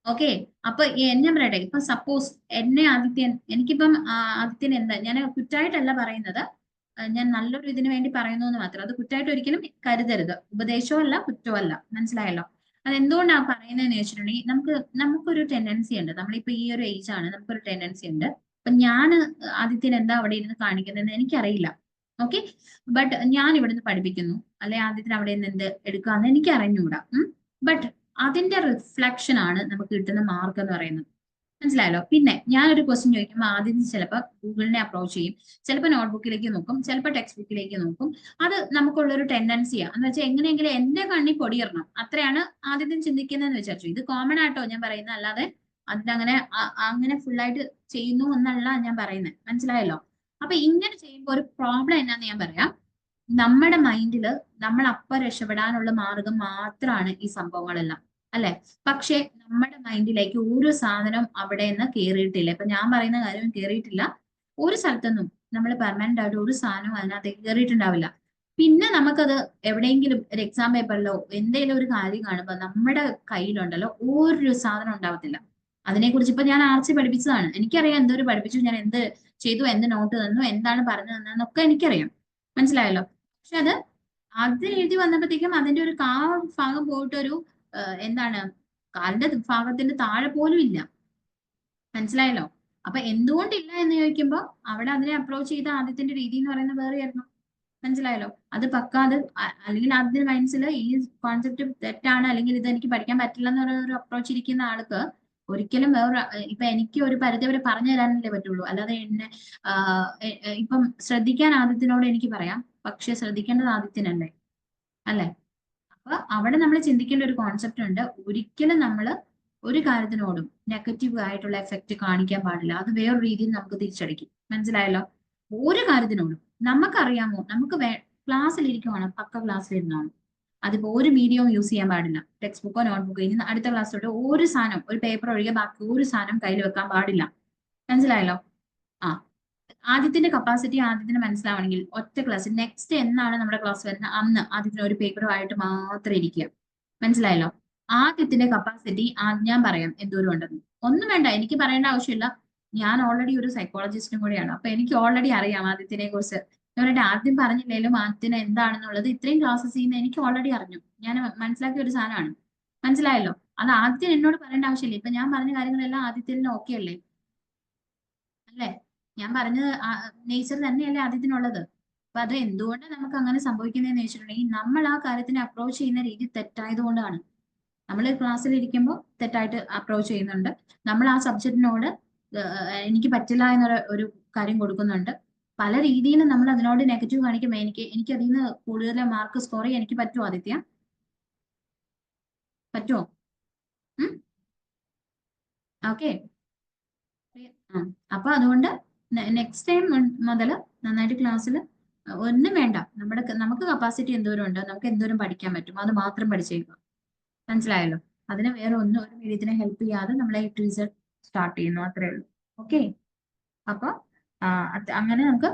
ഓക്കെ, അപ്പൊ എന്നെ പറയട്ടെ, ഇപ്പൊ സപ്പോസ് എനിക്കിപ്പം ആദിത്യൻ എന്താ, ഞാൻ കുറ്റമായിട്ടല്ല പറയുന്നത്, ഞാൻ നല്ലൊരു ഇതിനു വേണ്ടി പറയുന്നു എന്ന് മാത്രം. അത് കുറ്റമായിട്ട് ഒരിക്കലും കരുതരുത്. ഉപദേശവും അല്ല, കുറ്റവും അല്ല. മനസ്സിലായല്ലോ? അതെന്തുകൊണ്ടാണ് പറയുന്നതെന്ന് വെച്ചിട്ടുണ്ടെങ്കിൽ നമുക്കൊരു ടെൻഡൻസി ഉണ്ട്. നമ്മളിപ്പോ ഈ ഒരു ഏജ് ആണ്, നമുക്കൊരു ടെൻഡൻസി ഉണ്ട്. അപ്പൊ ഞാൻ ആദിത്യൻ എന്താ അവിടെ ഇരുന്ന് കാണിക്കുന്നതെന്ന് എനിക്കറിയില്ല. ഓക്കെ. ബട്ട് ഞാൻ ഇവിടുന്ന് പഠിപ്പിക്കുന്നു, അല്ലെ ആദ്യത്തിന് അവിടെ നിന്ന് എന്ത് എടുക്കാന്ന് എനിക്ക് അറിഞ്ഞുകൂടാ. ബട്ട് അതിന്റെ റിഫ്ലക്ഷൻ ആണ് നമുക്ക് കിട്ടുന്ന മാർക്ക് എന്ന് പറയുന്നത്. മനസ്സിലായല്ലോ. പിന്നെ ഞാനൊരു ക്വസ്റ്റ്യൻ ചോദിക്കുമ്പോൾ ആദ്യം ചിലപ്പോൾ ഗൂഗിളിനെ അപ്രോച്ച് ചെയ്യും, ചിലപ്പോൾ നോട്ട്ബുക്കിലേക്ക് നോക്കും, ചിലപ്പോൾ ടെക്സ്റ്റ് ബുക്കിലേക്ക് നോക്കും. അത് നമുക്കുള്ളൊരു ടെൻഡൻസിയാണ്. എന്ന് വെച്ചാൽ എങ്ങനെയെങ്കിലും എന്റെ കണ്ണി പൊടിയിടണം, അത്രയാണ് ആദ്യം ചിന്തിക്കുന്നതെന്ന് വിചാരിച്ചു. ഇത് കോമൺ ആയിട്ടോ ഞാൻ പറയുന്നത്, അല്ലാതെ അതിനങ്ങനെ അങ്ങനെ ഫുള്ളായിട്ട് ചെയ്യുന്നു എന്നല്ല ഞാൻ പറയുന്നത്. മനസ്സിലായല്ലോ. അപ്പൊ ഇങ്ങനെ ചെയ്യുമ്പോൾ ഒരു പ്രോബ്ലം എന്നാന്ന് ഞാൻ പറയാം. നമ്മുടെ മൈൻഡിൽ നമ്മൾ അപ്പം രക്ഷപ്പെടാനുള്ള മാർഗം മാത്രമാണ് ഈ സംഭവങ്ങളെല്ലാം, അല്ലെ? പക്ഷെ നമ്മുടെ മൈൻഡിലേക്ക് ഒരു സാധനം അവിടെ നിന്ന് കയറിയിട്ടില്ല. ഇപ്പൊ ഞാൻ പറയുന്ന കാര്യം കയറിയിട്ടില്ല. ഒരു സ്ഥലത്തൊന്നും നമ്മൾ പെർമനന്റ് ആയിട്ട് ഒരു സാധനവും അതിനകത്തേക്ക് കയറിയിട്ടുണ്ടാവില്ല. പിന്നെ നമുക്കത് എവിടെയെങ്കിലും ഒരു എക്സാം പേപ്പറിലോ എന്തെങ്കിലും ഒരു കാര്യം കാണുമ്പോൾ നമ്മുടെ കയ്യിലുണ്ടല്ലോ ഒരു സാധനം ഉണ്ടാവത്തില്ല. അതിനെക്കുറിച്ച് ഇപ്പൊ ഞാൻ ആർച്ചി പഠിപ്പിച്ചതാണ്, എനിക്കറിയാം എന്തൊരു പഠിപ്പിച്ചു, ഞാൻ എന്ത് ചെയ്തു, എന്ത് നോട്ട് തന്നു, എന്താണ് പറഞ്ഞു തന്നതെന്നൊക്കെ എനിക്കറിയാം. മനസ്സിലായല്ലോ. പക്ഷെ അത് എഴുതി വന്നപ്പോഴത്തേക്കും അതിന്റെ ഒരു ഭാഗം പോയിട്ട് ഒരു എന്താണ്, കാലിന്റെ ഭാഗത്തിന്റെ താഴെ പോലും ഇല്ല. മനസ്സിലായല്ലോ. അപ്പൊ എന്തുകൊണ്ടില്ല എന്ന് ചോദിക്കുമ്പോ അവിടെ അതിനെ അപ്രോച്ച് ചെയ്ത ആദ്യത്തിന്റെ രീതി എന്ന് പറയുന്നത് വേറെയായിരുന്നു. മനസ്സിലായല്ലോ. അത് പക്കാതെ അല്ലെങ്കിൽ ആദ്യം മനസ്സിൽ ഈ കോൺസെപ്റ്റ് തെറ്റാണ്, അല്ലെങ്കിൽ ഇത് എനിക്ക് പഠിക്കാൻ പറ്റില്ല എന്നൊരു അപ്രോച്ച് ഇരിക്കുന്ന ആൾക്ക് ഒരിക്കലും വേറെ ഇപ്പൊ എനിക്ക് ഒരു പരിധി വരെ പറഞ്ഞു തരാനല്ലേ പറ്റുള്ളൂ, അല്ലാതെ എന്നെ ഇപ്പം ശ്രദ്ധിക്കാൻ ആദ്യത്തിനോട് എനിക്ക് പറയാം, പക്ഷെ ശ്രദ്ധിക്കേണ്ടത് ആദ്യത്തിനല്ലേ, അല്ലെ? അപ്പൊ അവിടെ നമ്മൾ ചിന്തിക്കേണ്ട ഒരു കോൺസെപ്റ്റ് ഉണ്ട്. ഒരിക്കലും നമ്മൾ ഒരു കാര്യത്തിനോടും നെഗറ്റീവ് ആയിട്ടുള്ള എഫക്റ്റ് കാണിക്കാൻ പാടില്ല. അത് വേറൊരു രീതിയിൽ നമുക്ക് തിരിച്ചടിക്കും. മനസ്സിലായല്ലോ. ഒരു കാര്യത്തിനോടും നമുക്കറിയാമോ, നമുക്ക് ക്ലാസ്സിൽ ഇരിക്കുവാണ്, പക്ക ക്ലാസ്സിൽ ഇരുന്നാണ്, അതിപ്പോ ഒരു മീഡിയവും യൂസ് ചെയ്യാൻ പാടില്ല, ടെക്സ്റ്റ് ബുക്കോ നോട്ട്ബുക്കോ. ഇനി അടുത്ത ക്ലാസ്സിലോട്ട് ഒരു സാധനം, ഒരു പേപ്പർ ഒഴികെ ബാക്കി ഒരു സാധനം കയ്യിൽ വെക്കാൻ പാടില്ല. മനസ്സിലായല്ലോ. ആ ആദ്യത്തിന്റെ കപ്പാസിറ്റി ആദ്യത്തിന് മനസ്സിലാവണമെങ്കിൽ ഒറ്റ ക്ലാസ്, നെക്സ്റ്റ് എന്നാണ് നമ്മുടെ ക്ലാസ് വരുന്നത് അന്ന് ആദ്യത്തിന് ഒരു പേപ്പറുമായിട്ട് മാത്രം ഇരിക്കുക. മനസ്സിലായല്ലോ. ആദ്യത്തിന്റെ കപ്പാസിറ്റി ഞാൻ പറയാം എന്തോരം ഉണ്ടെന്ന്. ഒന്നും വേണ്ട, എനിക്ക് പറയേണ്ട ആവശ്യമില്ല. ഞാൻ ഓൾറെഡി ഒരു സൈക്കോളജിസ്റ്റും കൂടിയാണ്, അപ്പൊ എനിക്ക് ഓൾറെഡി അറിയാം ആദ്യത്തിനെ കുറിച്ച്. ഞാൻ ആദ്യം പറഞ്ഞില്ലേലും ആദ്യത്തിന് എന്താണെന്നുള്ളത് ഇത്രയും ക്ലാസ്സസ് ചെയ്യുന്ന എനിക്ക് ഓൾറെഡി അറിഞ്ഞു, ഞാൻ മനസ്സിലാക്കിയ ഒരു സാധനമാണ്. മനസ്സിലായല്ലോ. അത് ആദ്യം എന്നോട് പറയേണ്ട ആവശ്യമില്ല. ഇപ്പൊ ഞാൻ പറഞ്ഞ കാര്യങ്ങളെല്ലാം ആദ്യത്തിന് ഓക്കെ അല്ലേ, അല്ലേ? ഞാൻ പറഞ്ഞത് നേച്ചർ തന്നെയല്ലേ ആദ്യത്തിനുള്ളത്. അപ്പൊ അത് എന്തുകൊണ്ട് നമുക്ക് അങ്ങനെ സംഭവിക്കുന്നതെന്ന് വെച്ചിട്ടുണ്ടെങ്കിൽ നമ്മൾ ആ കാര്യത്തിനെ അപ്രോച്ച് ചെയ്യുന്ന രീതി തെറ്റായത് കൊണ്ടാണ്. നമ്മൾ ക്ലാസ്സിൽ ഇരിക്കുമ്പോൾ തെറ്റായിട്ട് അപ്രോച്ച് ചെയ്യുന്നുണ്ട്. നമ്മൾ ആ സബ്ജക്റ്റിനോട് എനിക്ക് പറ്റില്ല എന്നൊരു ഒരു കാര്യം കൊടുക്കുന്നുണ്ട്. പല രീതിയിലും നമ്മൾ അതിനോട് നെഗറ്റീവ് കാണിക്കുമ്പോൾ എനിക്ക് അതിൽ നിന്ന് കൂടുതൽ മാർക്ക് സ്കോർ ചെയ്യാൻ എനിക്ക് പറ്റുമോ ആദിത്യ? പറ്റുമോ? ഓക്കെ. അപ്പൊ അതുകൊണ്ട് നെക്സ്റ്റ് ടൈം മുതൽ നന്നായിട്ട് ക്ലാസ്സിൽ ഒന്നും വേണ്ട, നമുക്ക് കപ്പാസിറ്റി എന്തോരം ഉണ്ട്, നമുക്ക് എന്തോരം പഠിക്കാൻ പറ്റും അത് മാത്രം പഠിച്ചേക്കുക. മനസ്സിലായല്ലോ. അതിന് വേറെ ഒന്നും ഒരു മീഡിയത്തിനെ ഹെൽപ്പ് ചെയ്യാതെ നമ്മളെ റിസൾട്ട് സ്റ്റാർട്ട് ചെയ്യുന്നു, അത്രേ ഉള്ളൂ. ഓക്കെ. അപ്പൊ അങ്ങനെ നമുക്ക്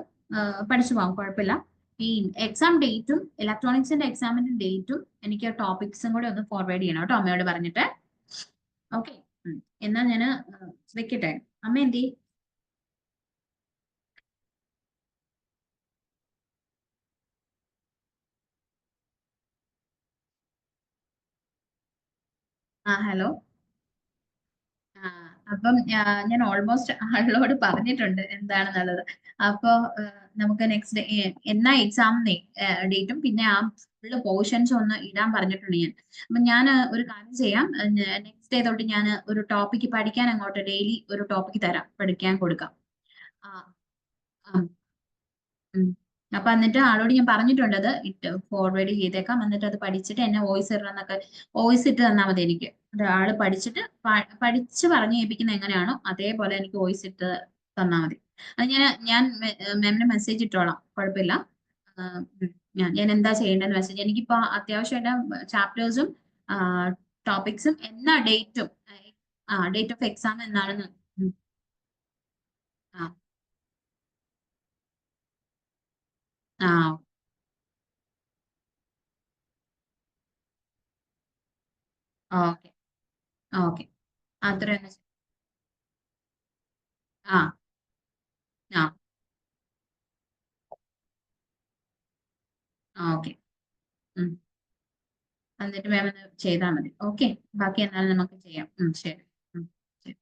പഠിച്ചു പോകാം, കുഴപ്പമില്ല. ഈ എക്സാം ഡേറ്റും ഇലക്ട്രോണിക്സിന്റെ എക്സാമിന്റെ ഡേറ്റും എനിക്ക് ടോപ്പിക്സും കൂടെ ഒന്ന് ഫോർവേഡ് ചെയ്യണം കേട്ടോ, അമ്മയോട് പറഞ്ഞിട്ട്. ഓക്കെ. എന്നാ ഞാൻ വെക്കട്ടെ. അമ്മ എന്തി? ഹലോ. അപ്പം ഞാൻ ഓൾമോസ്റ്റ് ആളോട് പറഞ്ഞിട്ടുണ്ട് എന്താണെന്നുള്ളത്. അപ്പൊ നമുക്ക് നെക്സ്റ്റ് എന്നാ എക്സാം ഡേറ്റും പിന്നെ ആ ഫുള്ള് പോർഷൻസ് ഒന്ന് ഇടാൻ പറഞ്ഞിട്ടുണ്ട് ഞാൻ. അപ്പൊ ഞാൻ ഒരു കാര്യം ചെയ്യാം, നെക്സ്റ്റ് ഡേ തൊട്ട് ഞാൻ ഒരു ടോപ്പിക്ക് പഠിക്കാൻ അങ്ങോട്ട് ഡെയിലി ഒരു ടോപ്പിക്ക് തരാം, പഠിക്കാൻ കൊടുക്കാം. ആ ആ ഉം. അപ്പൊ എന്നിട്ട് ആളോട് ഞാൻ പറഞ്ഞിട്ടുണ്ട് അത് ഇട്ട് ഫോർവേഡ് ചെയ്തേക്കാം. എന്നിട്ട് അത് പഠിച്ചിട്ട് എന്നെ വോയിസ് ഇടണം എന്നൊക്കെ, വോയിസ് ഇട്ട് തന്നാൽ മതി എനിക്ക്. അത് ആള് പഠിച്ചിട്ട് പഠിച്ച് പറഞ്ഞു കേൾപ്പിക്കുന്ന എങ്ങനെയാണോ അതേപോലെ എനിക്ക് വോയിസ് ഇട്ട് തന്നാൽ മതി. അത് ഞാൻ മാമിന് മെസ്സേജ് ഇട്ടോളാം, കുഴപ്പമില്ല. ഞാൻ എന്താ ചെയ്യേണ്ടതെന്ന് മെസ്സേജ്, എനിക്കിപ്പോ അത്യാവശ്യമായിട്ട് ചാപ്റ്റേഴ്സും ടോപ്പിക്സും എന്നാ ഡേറ്റും ഡേറ്റ് ഓഫ് എക്സാം എന്നാണെന്ന്. ആ ആ ഓക്കെ. ഓക്കെ. അത്ര ആ ആ ഓക്കെ. എന്നിട്ട് മാം ഒന്ന് ചെയ്താൽ മതി. ഓക്കെ. ബാക്കി എന്നാലും നമുക്ക് ചെയ്യാം. ശരി. ശരി.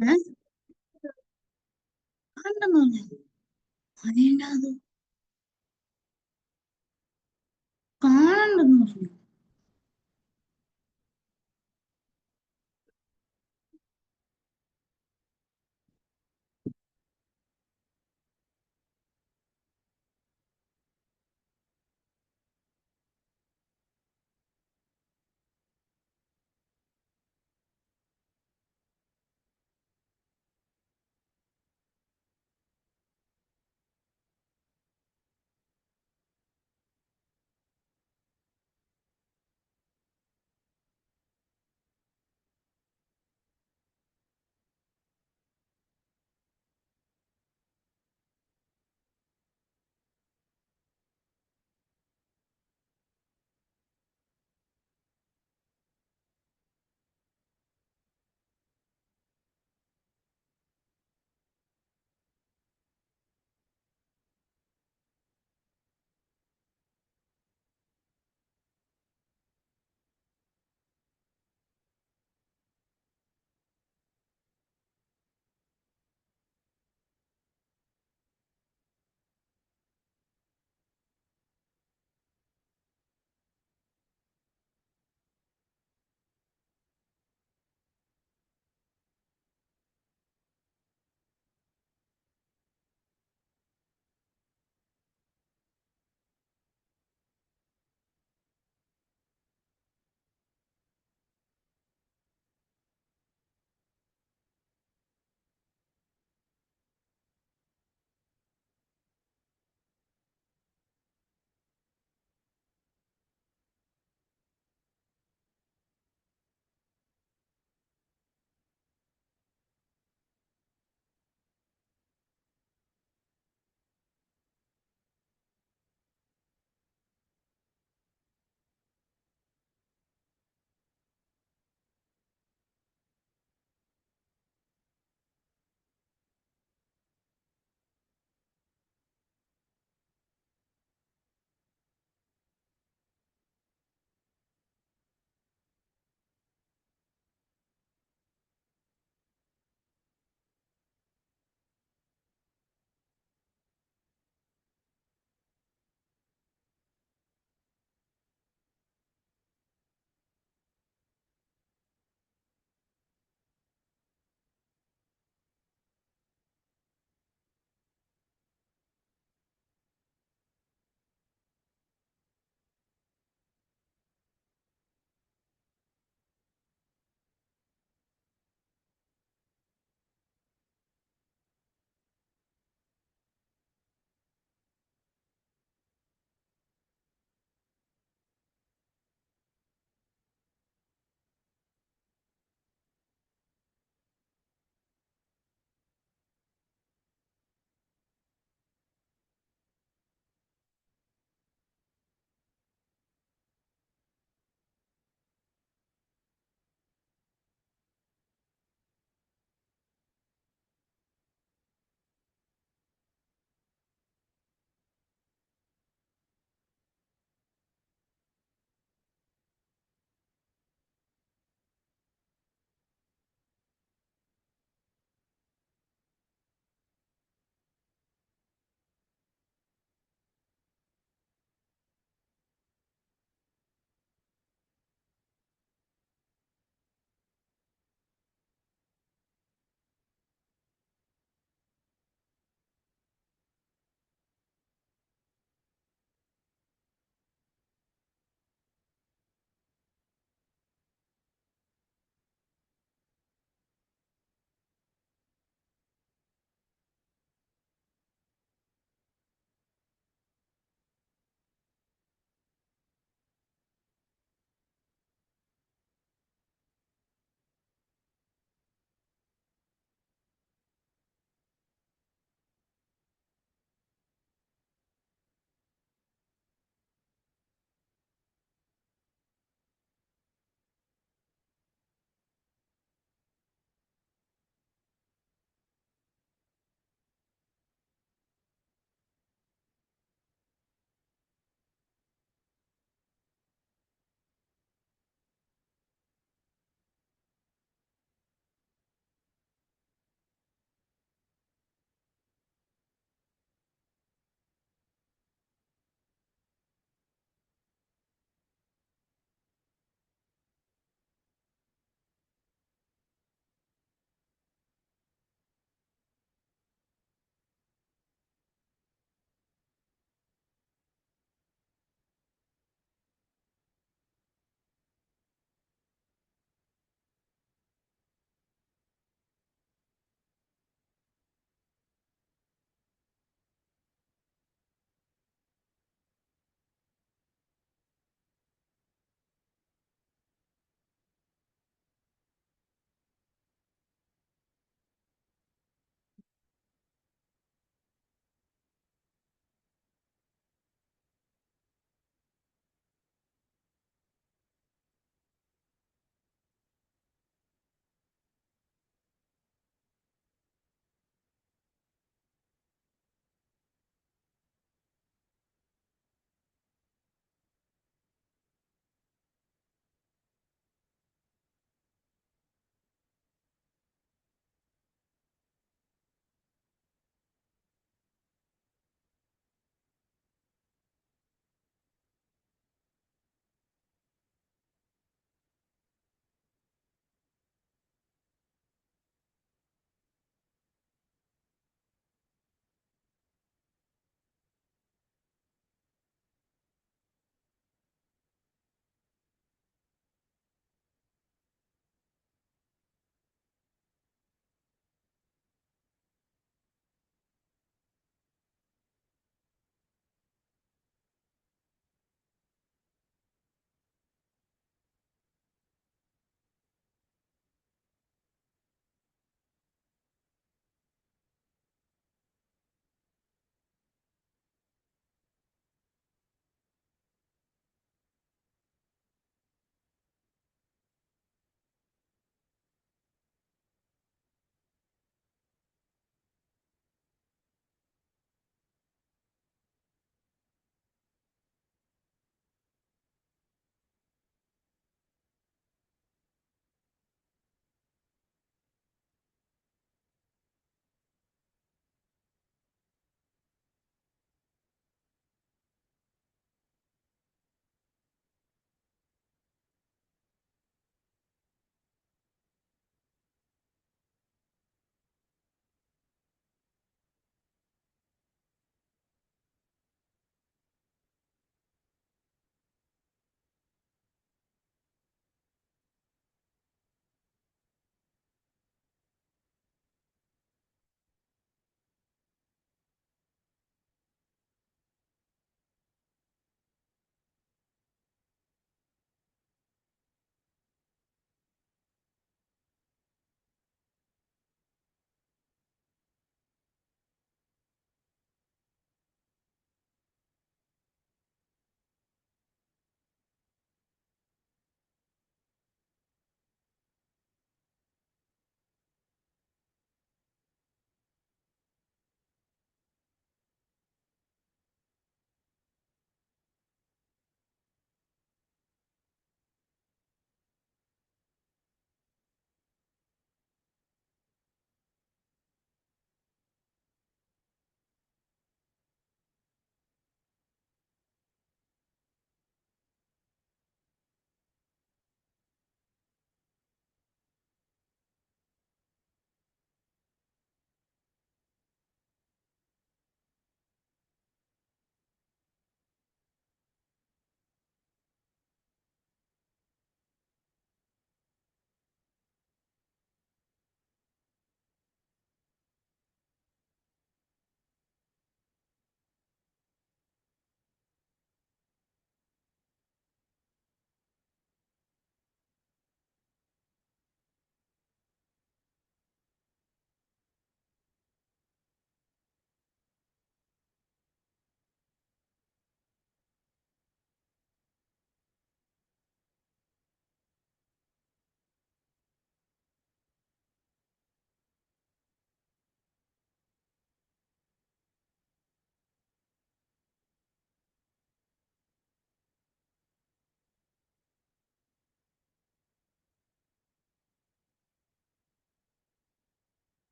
ഏ? കണ്ടെന്ന് പറഞ്ഞു. അതേണ്ടാ അത് കാണണ്ടെന്ന് പറഞ്ഞു.